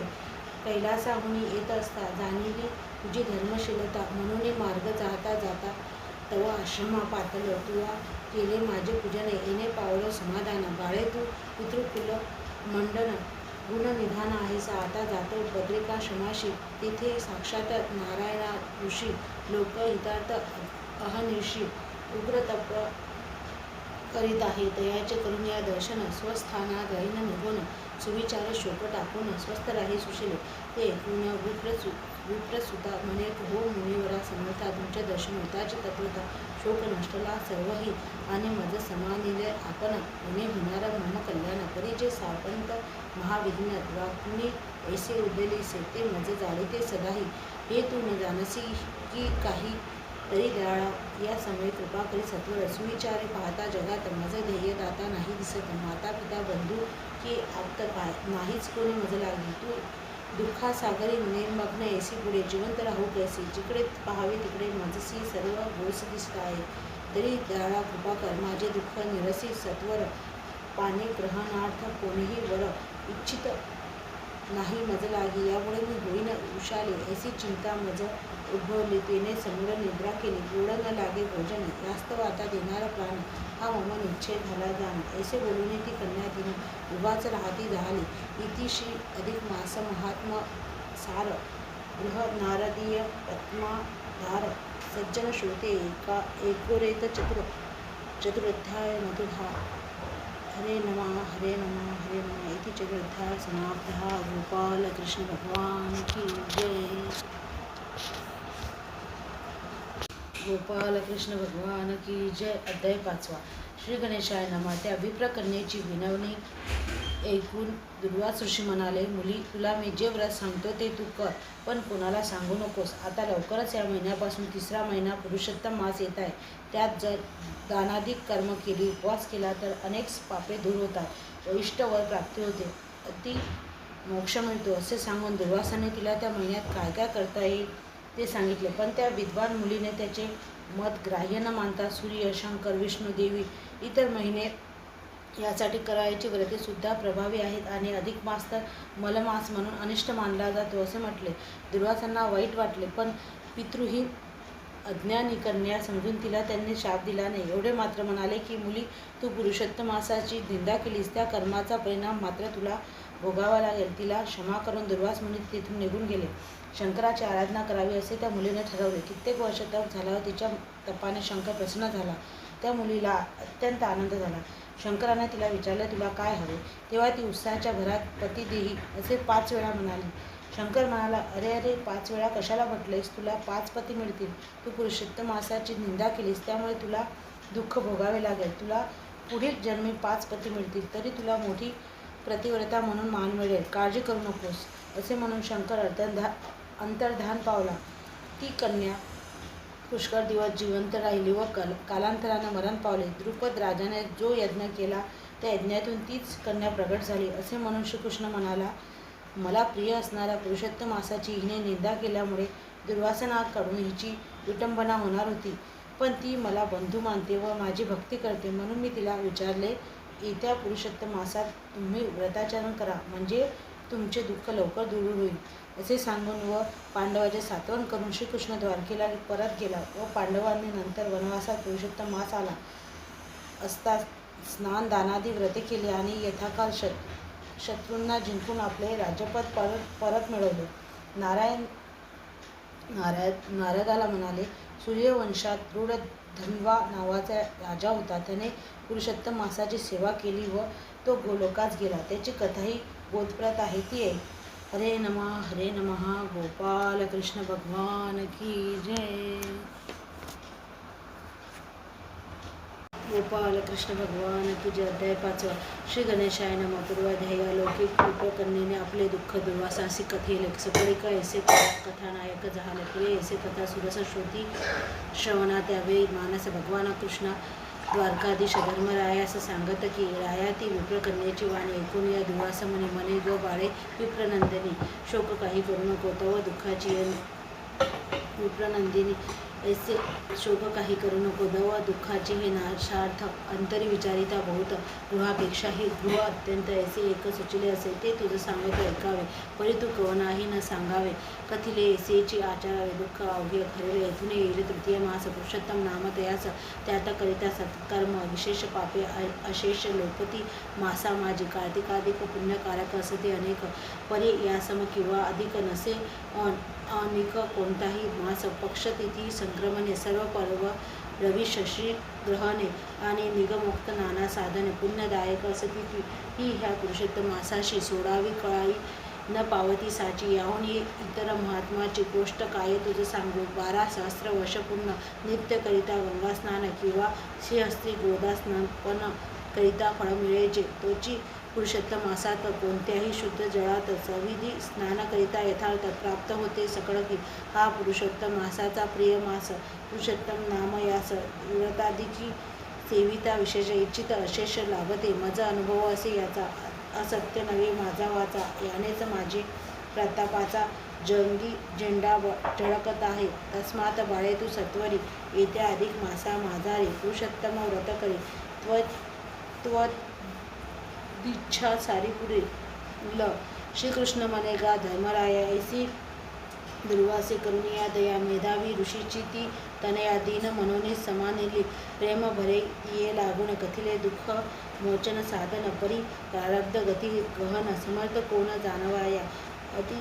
कैलासाहुनी येत असता जाणिली तुझी धर्मशीलता. म्हणून मार्ग जाता जाता तव आश्रमा पातल. तुवा केले माझे पूजन येणे पावलो समाधान. बाळे तू पितृकुल मंडन गुणनिधान आहेस. आता जातो बद्रिकाश्रमाशी. तिथे साक्षात नारायणा ऋषी लोकहितार्थ अहर्निशी उग्र तप करीत आहे. दयाचे करून या दर्शन स्वस्थाना जाईन निघून. सुविचार शोक टाकून स्वस्थ राही सुशील. ते ऐकून विप्रसुता म्हणे हो मुनिवरा समर्था. तुमचे दर्शन होताच तत्वता शोक नष्टला सर्वही. आणि मज समानिले आपण म्हणे होणार मम कल्याण. परी जे सापंत महाविघ्न वाकुनी ऐसे उद्देलिसे. ते मज जाळीते सदाही. हे तू न जानसी की काही तरी दयाळा. या समयी कृपा करी सत्वर. सुविचारे पाहता जगात मज ध्येय दाता नाही दिसत. माता पिता बंधू की आप्त काय नाहीच कोणी मज लागली. तू दुःखासागरी निर्मग्न ऐसी पुढे जिवंत राहू कैसी. जिकडे पाहावे तिकडे मजसी सर्व गोस दिसत आहे. तरी दयाळा कृपा कर माझे दुःख निरसी सत्वर. पाणी ग्रहणार्थ कोणीही वर इच्छित नाही मज लागी. यामुळे मी होईन उशाले ऐसी चिंता मज उद्भवली. तिने समोर निद्रा केली. गोड न लागे भोजन यास्तव आता देणारा प्राण. हा मम निश्चय झाला जाण. ऐसे बोलून ती कन्या तिने उभाच राहती झाली. इतिश्री अधिक मास महात्मा सार. गृह नारदीय पद्माधार. सज्जन श्रोते एकोरेत चतुरोध्याय मधुधा. हरे नमः हरे नमः हरे नमः. इति चतुरोध्याय समाप्तः. गोपाल कृष्ण भगवान की जय. गोपाल कृष्ण भगवान की जय. अध्याय 5. श्री गणेशाय नमः. त्या विप्रकन्येची विनवणी ऐकून दुर्वास ऋषी म्हणाले मुली तुला मी जे व्रत सांगतो ते तू कर. पण कोणाला सांगू नकोस. आता लवकरच या महिन्यापासून 3रा महिना पुरुषोत्तम मास येत आहे. त्यात जर दानादिक कर्म केली उपवास केला तर अनेक पापे दूर होतात व इष्टवर प्राप्ती होते. अति मोक्ष मिळतो. असे सांगून दुर्वासाने तिला त्या महिन्यात काय काय करता येईल ते सांगितले. पण त्या विद्वान मुलीने त्याचे मत ग्राह्य न मानता सूर्य शंकर विष्णू देवी इतर महिने यासाठी करायची व्रते सुद्धा प्रभावी आहेत. आणि अधिक मास तर मलमास म्हणून अनिष्ट मानला जातो असे म्हटले. दुर्वासांना वाईट वाटले. पण पितृहीन अज्ञानी कन्या समजून तिला त्यांनी शाप दिला नाही. एवढे मात्र म्हणाले की मुली, तू पुरुषोत्तम मासाची निंदा केलीस त्या कर्माचा परिणाम मात्र तुला भोगावा लागेल. तिला क्षमा करून दुर्वास मुनी तिथून निघून गेले. शंकराची आराधना करावी असे त्या मुलीने ठरवले. कित्येक वर्ष तप झाल्यावर तिच्या तपाने शंकर प्रसन्न झाला. त्या मुलीला अत्यंत आनंद झाला. शंकराने तिला विचारले, तुला काय हवे? तेव्हा ती उत्साहाच्या भरात पती देही असे 5 वेळा म्हणाली. शंकर म्हणाला, अरे अरे, 5 वेळा कशाला म्हटलेस? तुला 5 पती मिळतील. तू पुरुषोत्तम मासाची निंदा केलीस त्यामुळे तुला दुःख भोगावे लागेल. तुला पुढील जन्मी 5 पती मिळतील, तरी तुला मोठी प्रतिव्रता म्हणून मान मिळेल. काळजी करू नकोस. असे म्हणून शंकर अंतर्धान पावला. ती कन्या पुष्कळ दिवस जिवंत राहिली व कालांतराने मरण पावली. द्रुपद राजाने जो यज्ञ केला त्या यज्ञातून तीच कन्या प्रगट झाली. असे म्हणून श्रीकृष्ण म्हणाला, मला प्रिय असणाऱ्या पुरुषोत्तम मासाची हिने निंदा केल्यामुळे दुर्वासनाकडून हिची विटंबना होणार होती. पण ती मला बंधू मानते व माझी भक्ती करते, म्हणून मी तिला विचारले, येत्या पुरुषोत्तम मासात तुम्ही व्रताचरण करा, म्हणजे तुमचे दुःख लवकर दूर होईल. असे सांगून व पांडवाचे सांत्वन करून श्रीकृष्ण द्वारकेला परत गेला व पांडवांनी नंतर वनवासात पुरुषोत्तम मास आला असता स्नान दानादी व्रते केली आणि यथाकाल शत्रूंना जिंकून आपले राज्यपद परत मिळवले. नारदाला म्हणाले, सूर्यवंशात दृढधन्वा नावाचा राजा होता. त्याने पुरुषोत्तम मासाची सेवा केली व तो गोलोकास गेला. त्याची कथाही बोधप्रद आहे, ती आहे. हरे नमः. गोपाल कृष्ण भगवान की जय. गोपाल कृष्ण भगवान की जय. अध्याय 5. श्री गणेशाय नमः. पूर्वाध्यायी. अलौकिक विप्रकन्येने आपले दुःख दुर्वासासी कथेले. सपरिका ऐसे कथानायक झाले. पुढे ऐसे कथा सुरस श्रोती श्रवणात यावे. मानस भगवान कृष्ण द्वारकाधीश धर्मरायास सांगत की, राया ती विप्रकन्येची वाणी ऐकून या दुर्वास मुनी म्हणे, गो बाळे विप्रनंदिनी, शोक काही करू नको. तव दुःखाची विप्रनंदिनी ऐसे शोक काही करू नको. दव दुःखाची हे नाशार्थ अंतरी विचारिता बहुत. गृहापेक्षाही गृह अत्यंत ऐसे एक सुचिले असेल, ते तुझ सांगत ऐकावे, परी तू कवनाही न सांगावे. कथिले ऐसेची आचारावे, दुःख अवघे खरेवे. येथून येईल तृतीय मास. पुरुषोत्तम नाम तयास त्यात करिता सत्कर्म, विशेष पापे अशेष लोपती. मासा माझी कार्तिकाधिक पुण्यकारक असते अनेक. परी यासम किंवा अधिक नसे अनिक कोणताही मास. पक्ष तिथी संक्रमणे, सर्व पर्व, रवी शशी ग्रहणे आणि निगमोक्त नाना साधने पुण्यदायक असती ही ह्या पुरुषोत्तम मासाशी सोडावी कळाई न पावती साची. याहून इतर महात्माची गोष्ट काय तुझ सांगू. 12 सहस्र वर्ष पूर्ण नित्य करिता गंगा स्नान किंवा श्रीहस्ती गोदा स्नान पण करिता फळ मिळेचे. तोची पुरुषोत्तम मासात कोणत्याही शुद्ध जळात सविधी स्नानाकरिता यथार्थ प्राप्त होते सकळकी. हा पुरुषोत्तम मासाचा प्रिय मास. पुरुषोत्तम नाम यास व्रतादीची सेविता विशेष इच्छित अशेष लाभते. मज अनुभव असे याचा, असत्य नव्हे माझा वाचा. यानेच माझी प्रतापाचा झेंडा झळकत आहे. तस्मात बाळे तू सत्वरी येत्या अधिक मासा माझारी. पुरुषोत्तम व्रत करी त्वदिच्छा सारी पुरेल. श्रीकृष्ण म्हणे, गा धर्मराया, ऐसी दुर्वासे करुणिया दया. मेधावी ऋषीची ती तनया दीन म्हणून समानिली. प्रेम भरे ये लागून कथिले दुःख मोचन साधन. परी प्रारब्ध गती गहन समर्थ कोण जाणवाया. अति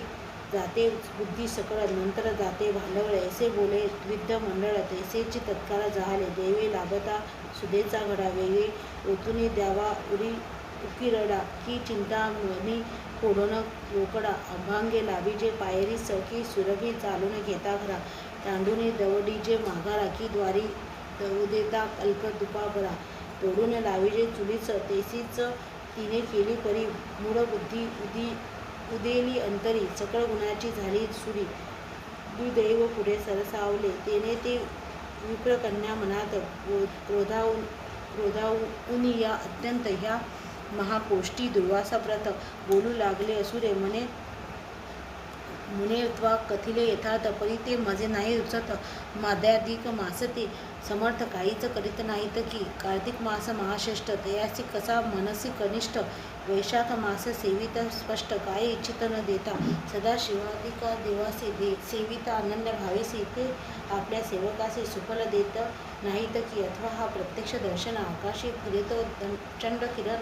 जाते बुद्धी सकळ नंतर जाते भांडवळ. ऐसे बोले द्विध मंडळ तैसेची तत्काळ झाले. देवे लाभता सुदेचा घडा. वेगे ओतुनी द्यावा उकिरडा. की चिंता मनी फोडून रोकडा. अभांगे लाभिजे पायरी सखी सुरभी चालून घेता घरा. तांडूनी दवडीजे माघारा. की द्वारी दवदेता अल्प दुपाबरा. तोडून लाविजे चुलीच तेसीच तिने केली परी. मूळ बुद्धी उदेली अंतरी. सकळ गुणाची झाली सुरी. दुदैव पुढे सरसावले. तेने ते विप्रकन्या मनात क्रोधावून या अत्यंत ह्या महाकोष्टी दुर्वासा व्रत बोलू लागले. असुरे म्हणे, मुने त्वा कथिले यथार्थ परी ते मजे नाही रुचत माद्याधिक मास ते समर्थ काहीच करीत नाहीत की कार्तिक मास महाश्रेष्ठ तयासी कसा मनसी कनिष्ठ वैशाख मास सेवित स्पष्ट काय इच्छित न देता सदा शिवाधिका देवासी सेवित अनन्य भावेसी ते आपल्या सेवकासे सुफल देत नाहीत की अथवा हा प्रत्यक्ष दर्शन आकाशी फिरतो चंड किरण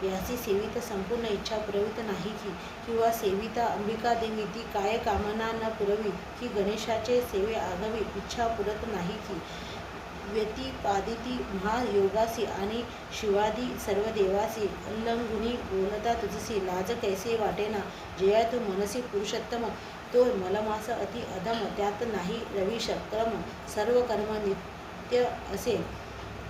यासी सेवित संपूर्ण इच्छा पुरवित नाही की किंवा सेविता अंबिका देवी ती काय कामना न पुरवी की गणेशाचे सेवे आगावी इच्छा पुरत नाही की व्यतिपादिती महायोगासी आणि शिवादी सर्व देवासी उल्लंघुनी बोलता तुझसी लाज कैसे वाटेना जया तू मनसी पुरुषोत्तम तो मलमास अति अधम त्यात नाही रविश क्रम सर्व कर्म नित्य असे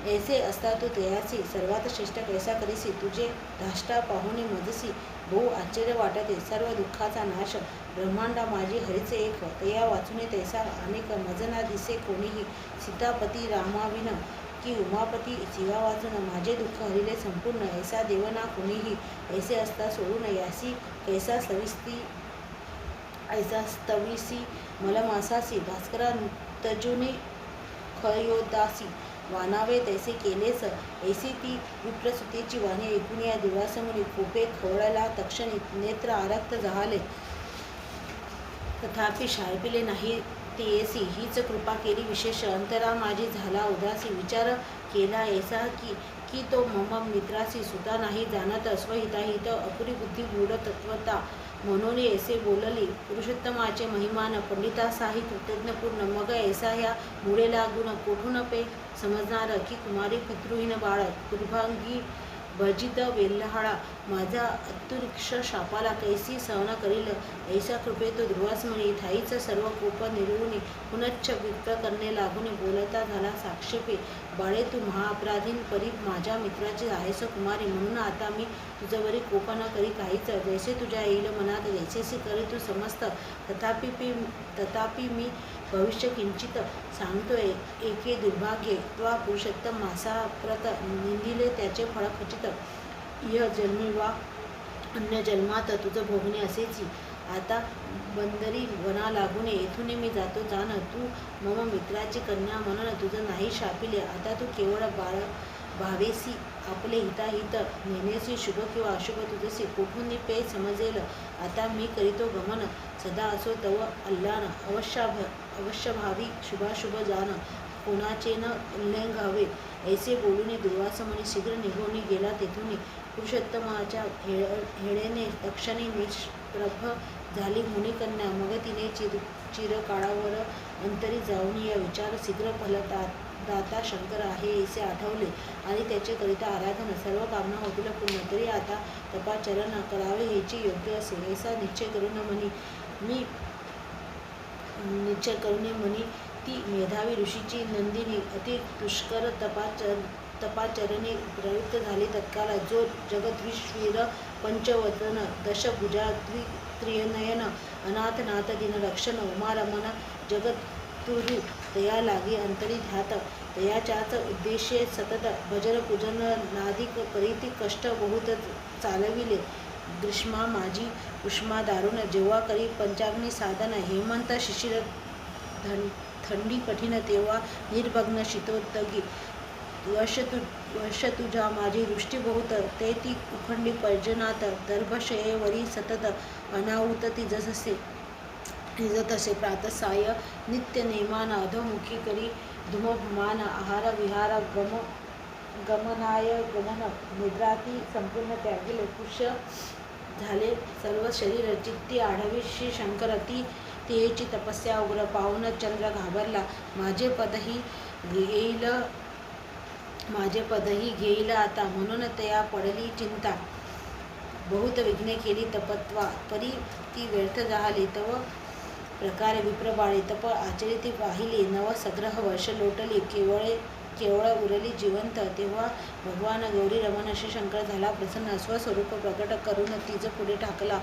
ऐसे असता तू तयासी सर्वात श्रेष्ठ कैसा करीसी तुझे धाष्टा पाहुणे मजसी बहु आश्चर्य वाटते सर्व दुःखाचा नाश ब्रह्मांडा माझी हरीचे एक तया वाचुने तैसा अनेक मजना दिसे कोणीही सीतापती रामाविन की उमापती शिवा वाचून माझे दुःख हरिले संपूर्ण ऐसा देवना कोणीही ऐसे असता सोडून यासी कैसा सविस्ती ऐसा स्तविसी मलमासासी भास्करा तजुने खयोदासी वानावे तैसे केलेच ऐसी ती विप्रसुतेची वाणी ऐकून या दिवासमोरी कोपे खवळला तक्षणी नेत्र आरक्त जहाले तथापि शार्पिले नाही तेसी हीच कृपा केली विशेष अंतरा माझी झाला उदासी विचार केला ऐसा की तो मम मित्रासी सुद्धा नाही जाणत स्वहिताहित अपुरी बुद्धी गूढ तत्वता म्हणून ऐसे बोलली पुरुषोत्तमाचे महिमान पंडितासाही कृतज्ञपूर्ण मग ऐसा ह्या मुळेला गुण कोठून पे समजणार की कुमारी पितृहीन बाळ दुर्भांगी भजित वेल्हाळा माझा अतुरिक्ष शापाला कैसी सहन करील ऐसा कृपेतो ध्रुवासमणी थाईच सर्व कोप निर्वुनी पुनच्च विप्र करणे लागून बोलता झाला साक्षेपे बाळे तू महाअपराधीन परी माझ्या मित्राची आहेस कुमारी म्हणून आता मी तुझवरी कोप न करी काहीच जैसे तुझ्या येईल मनात जैसेसे करी तू समस्त तथापि मी भविष्य किंचित सांगतोय एके दुर्भाग्ये त्वा पुरुषोत्तम मासाप्रत निंदिले त्याचे फळ खचित य जन्मी वा अन्य जन्मात तुझं भोगणे असेची आता बंदरी वना लागून येथून मी जातो जाण तू मम मित्राची कन्या म्हणून तुझं नाही शापिले आता तू केवळ बाळ भावेसी आपले हिताहित नेनेसी शुभ किंवा अशुभ तुझसे कुठून पे समजेल आता मी करीतो गमन सदा असो तव अल्लान अवश्य भावी शुभाशुभ जाण कोणाचे न उल्लंघावे ऐसे बोलून दुर्वासमणी शीघ्र निघून गेला तेथून पुरुषोत्तमाच्या हेळेने तक्षणी निष्प्रभ झाली मुनिकन्या मग तिने चिरकाळावर अंतरी जाऊन या विचार शीघ्र फलतात दाता शंकर आहे ऐसे आठवले आणि त्याचे करिता आराधन सर्व कामना होतील पूर्ण तरी आता तपाचरण करावे हेची योग्य असेल ऐसा निश्चय करून म्हणी ती मेधावी ऋषीची नंदिनी अति दुष्कर तपाचरणे प्रवृत्त झाली तत्काल जो जगद्विश्वीर पंचवदन दशभुजा त्रिनयन अनाथनाथ दिनरक्षण उमारमन जगद्गुरु तया लागी अंतरी ध्यात तयाच्याच उद्देशे सतत भजन पूजन नादिक करीती कष्ट बहुत चालविले ग्रीष्मा माझी उष्मा दारुण जेव्हा करी पंचाग्नी साधन हेमंत शिशिर थंडी कठीण तेव्हा निर्भग्न शीतोत्तगी वर्ष तुझ्या माझी दृष्टी बहुत ते ती उखंडी पर्जनात दर्भशयेवरी सतत अनाहुत ती जसे प्रातसाय नित्य नेमान अधोमुखी करी धूमभमान आहार विहार गमनाय गमन निद्राती संपूर्ण त्यागिले पुष्य झाले सर्व शरीर चित्ती आढवी श्री शंकर ती तेची तपस्या उग्र पाहून चंद्र घाबरला माझे पदही घेईल आता म्हणून तया पडली चिंता बहुत विघ्ने केली तपत्वा परी ती व्यर्थ झाली तव प्रकारे विप्रबाळे तप आचरिती पाहिली नव सग्रह वर्ष लोटली केवळ उरली जिवंत तेव्हा भगवान गौरी रमण श्री शंकर झाला प्रसन्न स्वस्वरूप प्रकट करून तिचं पुढे टाकला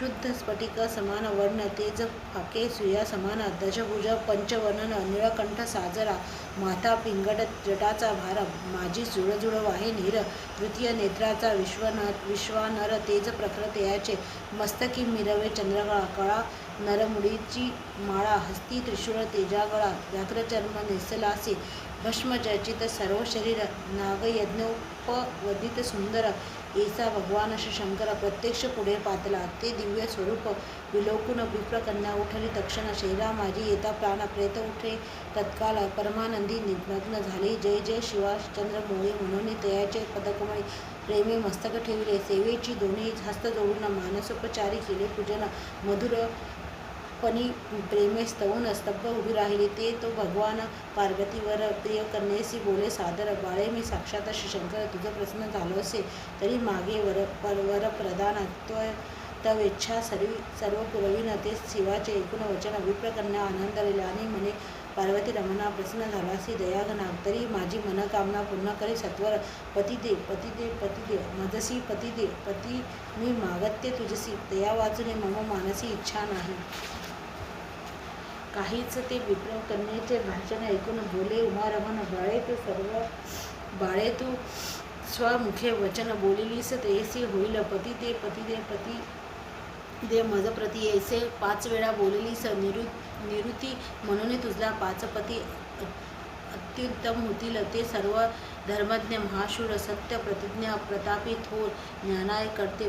शुद्ध स्फटिक समान वर्ण तेज फाके सुया समान दशभुज पंचवर्णन निळकंठ साजरा माथा पिंगट जटाचा भार माझी जुळजुळ वाहे नीर तृतीय नेत्राचा विश्वानर तेज प्रखर तयाचे मस्तकी मिरवे चंद्रकळा कळा नरमुडीची माळा हस्ती त्रिशूळ तेजागळा व्याघ्रचर्म नेसलासे भस्म चर्चित सर्व शरीर नागयज्ञोपवदित सुंदर ऐसा भगवान शंकर प्रत्यक्ष पुढे पातला ते दिव्य स्वरूप विलोकून विप्रकन्या उठली तक्षण शैला माझी येता प्राण प्रेत उठे तत्काल परमानंदी निमग्न झाली जय जय शिवा चंद्र मोळे म्हणून तयाचे पदकमळी प्रेमी मस्तक ठेविले सेवेची दोन्ही हस्त जोडून मानसोपचारी केले पूजन मधुर पणी प्रेमे स्तवन स्तब्ध उभी राहिली ते तो भगवान पार्वतीवर प्रिय कन्येसी बोले सादर बाळे मी साक्षात शंकर तुझं प्रसन्न झालो असे तरी मागे वर प्रदान तवेच्छा सर्व पुरविन ते शिवाचे एकूण वचन विप्रकन्या आनंदलेला आणि म्हणे पार्वती रमणा प्रसन्न झालासी दयाघना तरी माझी मनकामना पूर्ण करी सत्वर पती दे पती दे पती दे मजसी पती दे पती मी मागत्य तुझसी दया वाचूने मम मानसी इच्छा नाही. काहीच ते विप्रकन्येचे भाषण ऐकून बोले उमारमण बाळे तू स्वमुखे वचन बोलिलीस तेसी होईल पती दे पती दे पती दे मज प्रती ऐसे 5 वेळा बोललीस निवृत्ती म्हणून तुझला 5 पती अत्युत्तम होतील ते सर्व धर्मज्ञ महाशूर सत्य प्रतिज्ञा प्रतापी थोर ज्ञानाय करते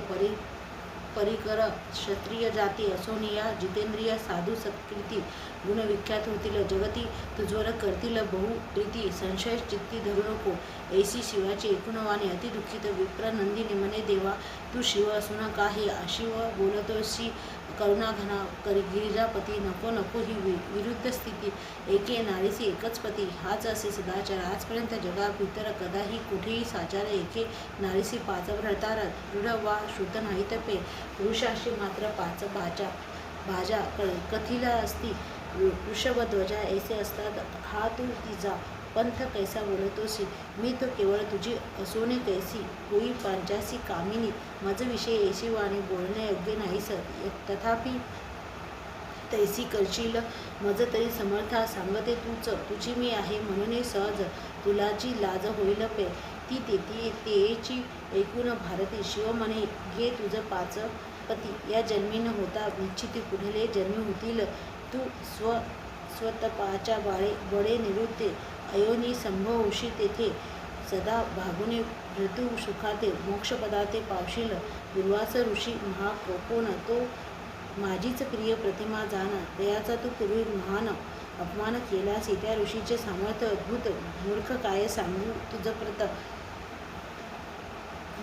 परिकर क्षत्रिय जाती असोनिया जितेंद्रिय साधू सत्कृती गुणविख्यात होतील जगती तुझवर करतील बहु प्रीती संशय चित्ती धरू नको ऐसी शिवाची एकूण वाणी अतिदुःखित विप्र नंदिनी म्हणे देवा तू शिव असून का हे अशिव बोलतोशी करुणाघना गिरिजापती नको नको ही विरुद्ध स्थिती एके नारीसी एकच पती हाच असे सदाचार आजपर्यंत जगा भीतर कदाही कुठेही साचार एके नारीसी 5 भ्रतार दृढ वा शुद्ध नाही तपे पुरुषाशी मात्र 5 भाजा कथिला असती वृषभध्वजा ऐसे असतात हा तू तिचा पंथ कैसा बोलतोसी मी तो केवळ तुझी असोने कैसी होई पांचासी कामिनी मजविषयी ऐशी वाणी बोलणे योग्य नाही तथापि तैसी करशील मज तरी समर्था सांगते तूच तुझी मी आहे म्हणून सहज तुलाची लाज होईल पे ती तेची ऐकून भारती शिव म्हणे घे तुझं 5 पती या जन्मी न होता निश्चिती पुढले जन्मी होतील तू स्वतपाच्या बळे निवृत्ते अयोनी संभवशी तेथे सदा भागुने ऋतू सुखाते मोक्षपदाते पावशील दुर्वास ऋषी महाकोपोन तो माझीच प्रिय प्रतिमा जाण दयाचा तू पूर्वी महान अपमान केलास त्या ऋषीचे सामर्थ्य अद्भुत मूर्ख काय सांगू तुझ प्रत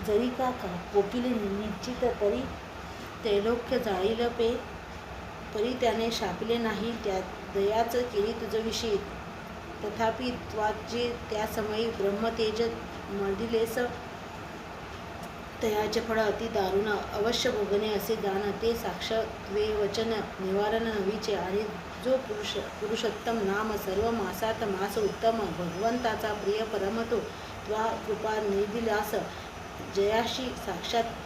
जरी का कोकिले निश्चित तरी त्रैलोक्य जाळील पे परी त्याने शापिले नाही त्या दयाच केली तुझविषयी तथापि त्वाचे त्या समयी ब्रह्मतेज मर्दिलेस तयाचे फळ अति दारुण अवश्य भोगणे असे जाण ते साक्षात वचन निवारण नवीचे आणि जो पुरुषोत्तम नाम सर्व मासात मास उत्तम भगवंताचा प्रिय परमतो त्वा कृपा निर्दिलास जयाशी साक्षात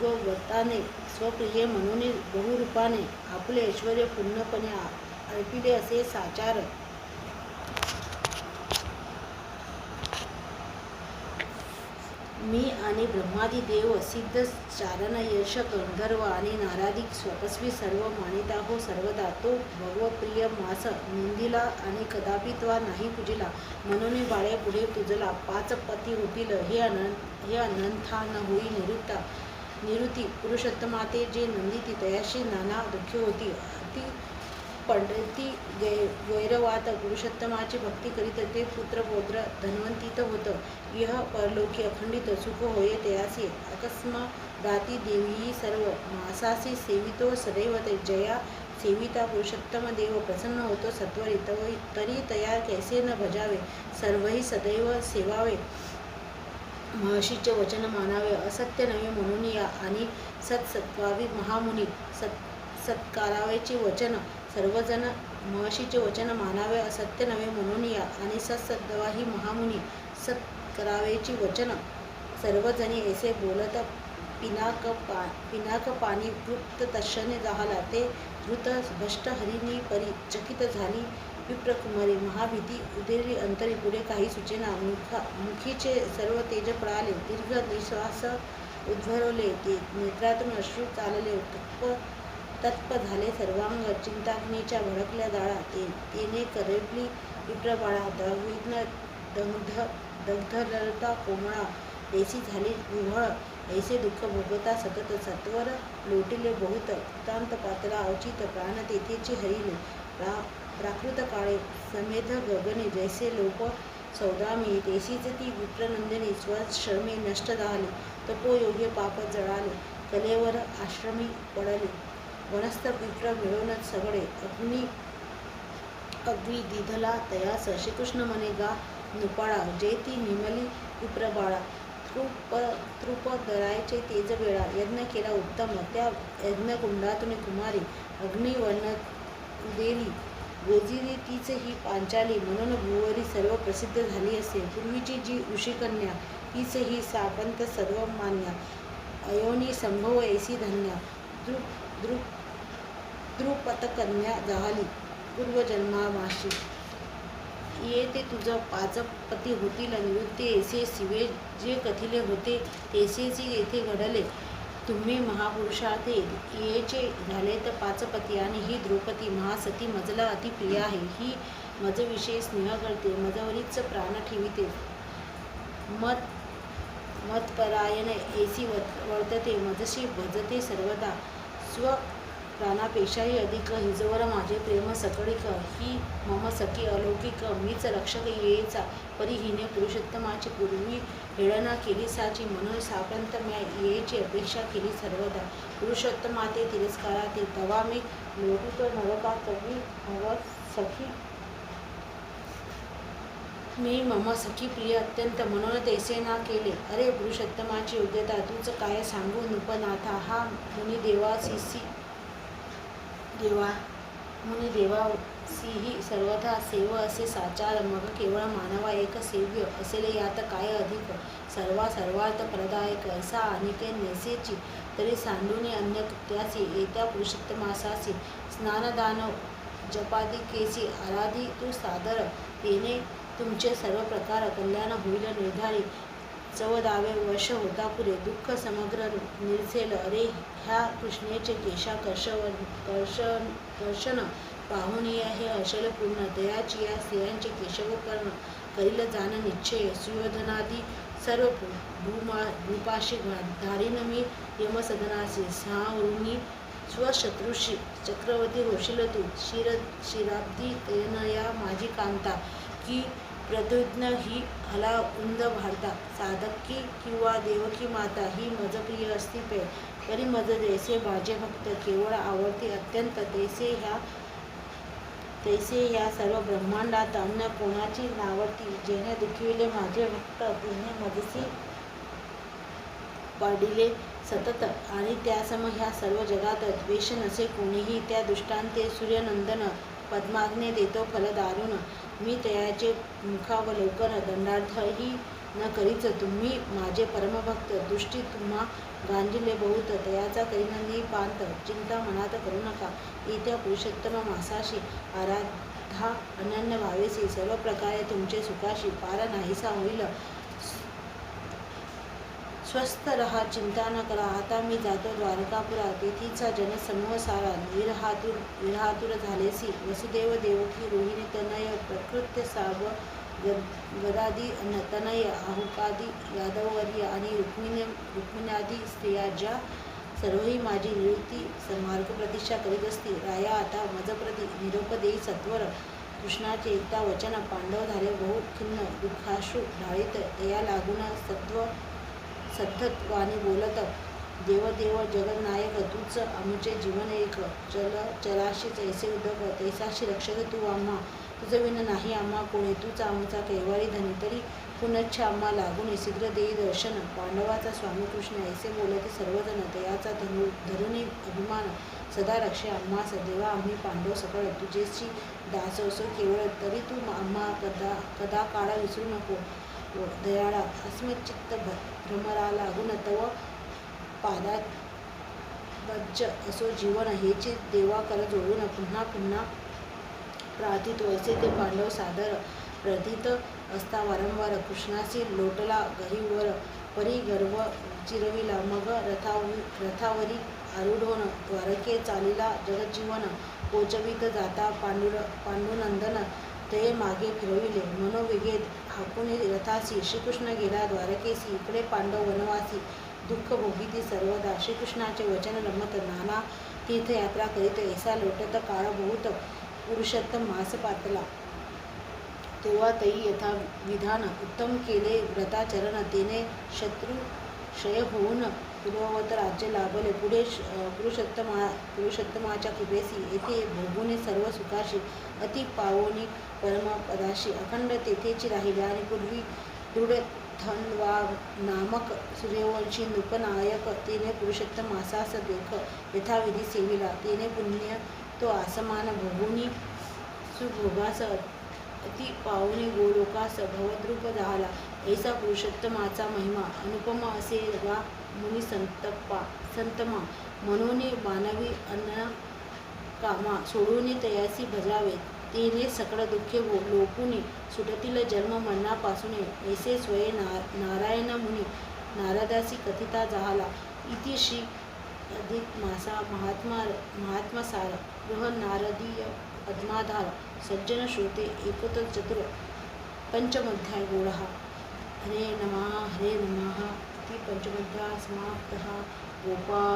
गोवताने स्वप्रिय म्हणून बहुरूपाने आपले ऐश्वर्य पूर्णपणे अर्पिले असे साचार मी आणि ब्रह्मादी देव सिद्ध चारण यश गंधर्व आणि नारादिक स्वतस्वी सर्व मानिता हो सर्वदा तो भगवप्रिय मास निंदिला आणि कदापि त्वा नाही पूजिला म्हणून बाळे पुढे तुझला 5 पती होतील हे अनंथा न होई निवृत्ती पुरुषोत्तमाते जे नंदिती तयाशी नाना दुःखे होती अति पंडिती गैरवात पुरुषोत्तमाची भक्ती करीत ते पुत्रपौत्र धन्वंतीत होत इह परलोकी अखंडित सुख होय तयासी अकस्मादाती देवी सर्व मासासी सेवितो सदैव जया सेविता पुरुषोत्तम देव प्रसन्न होतो सत्वरी तरी तया कैसे न भजावे सर्वही सदैव सेवावे महर्षीचे वचन मानावे असत्य नव्हे म्हणून या आणि सत्सत्वावी महामुनी सत्कारावेचे वचन सर्वजण महर्षीचे वचन मानावे असत्य नव्हे म्हणून या आणि सत्सत्वाही महामुनी सत्करावेची वचन सर्वजणी ऐसे बोलत पिनाक पाणी तृप्त तर्षणे जाहला ते धृत भ्रष्ट हरिणी परी चकित झाली विप्रकुमारी महाभीती उदेली अंतरी पुढे काही सुचेना मुखीचे सर्व तेज पळाले दीर्घ निश्वास उद्भरवले ते नेत्रातून अश्रू चालले तत्प झाले सर्वांग चिंताग्नीच्या भडकल्या जाळा तेने करपली विप्रबाळा दग्धरता कोमळा ऐसी झाली विव्हळ ऐसे दुःख भोगता सतत सत्वर लोटिले बहुत कृतांत पातळा अवचित प्राण तेथेची हरिले प्राकृत काळे समेध गगने जैसे लोक सौदामी तैसीच ती विप्रनंदिनी स्वश्रमे नष्ट झाली तपोयोगे पाप जळाले कलेवर आश्रमी पडले वनस्थ विप्र मिळवूनच सगळे अग्नी दिधला तयास श्रीकृष्ण म्हणे गा नुपाळा जय ती निमली विप्रबाळा तृप दरायचे तेज वेळा यज्ञ केला उत्तम त्या यज्ञकुंडातून कुमारी अग्निवर्ण उदेली गोजिरी तीच ही पांचाली म्हणून भूवरी सर्व प्रसिद्ध झाली असे पूर्वीची जी ऋषिकन्या तीच ही सापंत सर्व मान्या अयोनी संभव ऐसी धन्या द्रुपदकन्या जाहली पूर्वजन्मामाशी ये ते तुझ पाच पती होतील निवृत्ती ऐसे शिवे जे कथिले होते तैसेच येथे घडले तुम्ही महापुरुषार्थ येचे झाले तर पाच पती आणि ही द्रौपदी महासती मजला अतिप्रिय आहे ही मजविषयी स्नेह करते मजवरीच प्राण ठेविते मतपरायण ऐसी वर्तते मजशी भजते सर्वदा स्व प्राणापेक्षाही अधिक हिजवर माझे प्रेम सकळिक ही मम सखी अलौकिक मीच रक्षक येईचा परी हिने पुरुषोत्तमाची पूर्वी हेळना केली साची म्हणून सापर्यंत म्या येईची अपेक्षा केली सर्वदा पुरुषोत्तमाते तिरस्कारातील तवा मी लोटुतो नरका कवी हव सखी मी मम सखी प्रिय अत्यंत म्हणून तैसे ना केले अरे पुरुषोत्तमाची योग्यता तूच काय सांगू नृपनाथा हा मुनिदेवासीही सर्वथा सेव असे साचार मग केवळ मानवा एक सेव्य असेल यात काय अधिक सर्वार्थ प्रदायक ऐसा अनिके नेसेची तरी सांडून अन्य कृत्यासी येत्या पुरुषोत्तमासासी स्नानदान जपादिकेसी आराधी तू सादर तेने तुमचे सर्व प्रकार कल्याण होईल निर्धारी चवदावे वश होता पुरे दुःख समग्र निरसेल अरे ह्या कृष्णेचे केशा कर्षण पाहुनिय हे अशल पूर्ण दयाची या स्त्रियांचे केशवकर्ण करील जाण निश्चय सुयोधनादी सर्व भूपाशी धारीन मी यमसदनासी सहावृणी स्वशत्रुषी चक्रवर्ती होशील तू शिराब्दी तनया माझी कांता की प्रतिज्ञ ही हला उंद भारता साधकी किंवा देवकी माता ही मज प्रिय असती पे तरी मज जैसे माझे भक्त केवळ आवडते अत्यंत तैसे ह्या सर्व ब्रह्मांडात अन्य कोणाची नावडती जेणे दुखविले माझे भक्त तिने मजसी पाडिले सतत आणि त्यासम ह्या सर्व जगात द्वेष नसे कोणीही त्या दृष्टांते सूर्यनंदन पद्माग्ने देतो फल दारुण मी तयाचे मुखावलोकन दंडार्थही न करीच तुम्ही माझे परमभक्त दृष्टी तुम्हा गांजिले बहुत तयाचा करीन पांत चिंता मनात करू नका येत्या पुरुषोत्तम मासाशी आराधा अनन्य भावेसी सर्व प्रकारे तुमचे सुखाशी पार नाहीसा होईल स्वस्थ रहा चिंता न करा आता मी जातो द्वारकापुरा तेथीचा जनसमूह सारा विरहातुर झालेसी वसुदेव देवकी रोहिणी तनय प्रकृत्य साव गदादी तनय आहुकादी यादववर्य आणि रुक्मिण्यादी स्त्रिया ज्या सर्वही माझी निवृत्ती मार्ग प्रतीक्षा करीत असतील राया आता मजप्रती निरोप देई सत्वर कृष्णाचे एकदा वचन पांडव झाले बहु खिन्न दुःखाश्रू ढाळीत दया लागून सद्धत्वाने बोलत देवदेव जगन्नायक तूच आमचे जीवन एक चराशी जैसे उदक तैसाशी रक्षक तू आम्हा तुझं विन नाही आम्हा कोणी तूच आमचा कैवारी धनी तरी पुनच्छ आम्हा लागून शीघ्र देई दर्शन पांडवाचा स्वामी कृष्ण ऐसे बोलते सर्वजण तयाचा धरुणी अभिमान सदा रक्षे आम्हा सदैवा आम्ही पांडव सकळ तुझेची दास असो केवळ तरी तू आम्हा कदा काळा विसरू नको दयाळा अस्मच्चित्त भ्रमरा लागून पादाबज्ज असो जीवन हेची देवा कर जोडून पुन्हा पुन्हा प्रार्थित वैसे ते पांडव सादर प्रथित असता वारंवार कृष्णासी लोटला गहिवर परी गर्व चिरविला मग रथावरी आरूढोन द्वारके चालिला जगज्जीवन पोचवित जाता पांडुनंदन ते मागे फिरविले मनोवेगेत हाकुनी रथासी श्रीकृष्ण गेला द्वारकेसी इकडे पांडव वनवासी दुःख भोगीती सर्वदा श्रीकृष्णाचे वचन रमत नाना तीर्थयात्रा करीत ऐसा लोटत काळ बहुत पुरुषोत्तम मास पातला तेव्हा तई यथा विधान उत्तम केले व्रताचरण तेने शत्रु क्षय होऊन पूर्ववत राज्य लाभले पुढे पुरुषोत्तमाच्या कृपेसी येथे भोगुने सर्व सुखाशी अति पावनी परमपदाशी अखंड तेथेची राहिले आणि पूर्वी दृढधन्वा नामक सूर्यवंशी नृपनायक तेने पुरुषोत्तम मासास देख यथाविधी सेविला तेने पुण्य तो आसमान भोगुनी सुभोगास अति पावनी गोलोकास भवद्रूप झाला ऐसा पुरुषोत्तमाचा महिमा अनुपम असे वा मुनी संतमा म्हणून मानवी अन्न कामा सोडून तयासी भजावे तेने सकळ दुःखे लोपुनी सुटतील जन्म मरणापासून ऐसे स्वये नारायण मुनी नारदासी कथिता झाला इति श्री अधिक मासा महात्मसार गृह नारदीय पद्माधार सज्जन श्रोते एकोत चतुर पंचमध्याय गौडः हरे नमः इति पंचमध्याय समाप्तः गोपाल।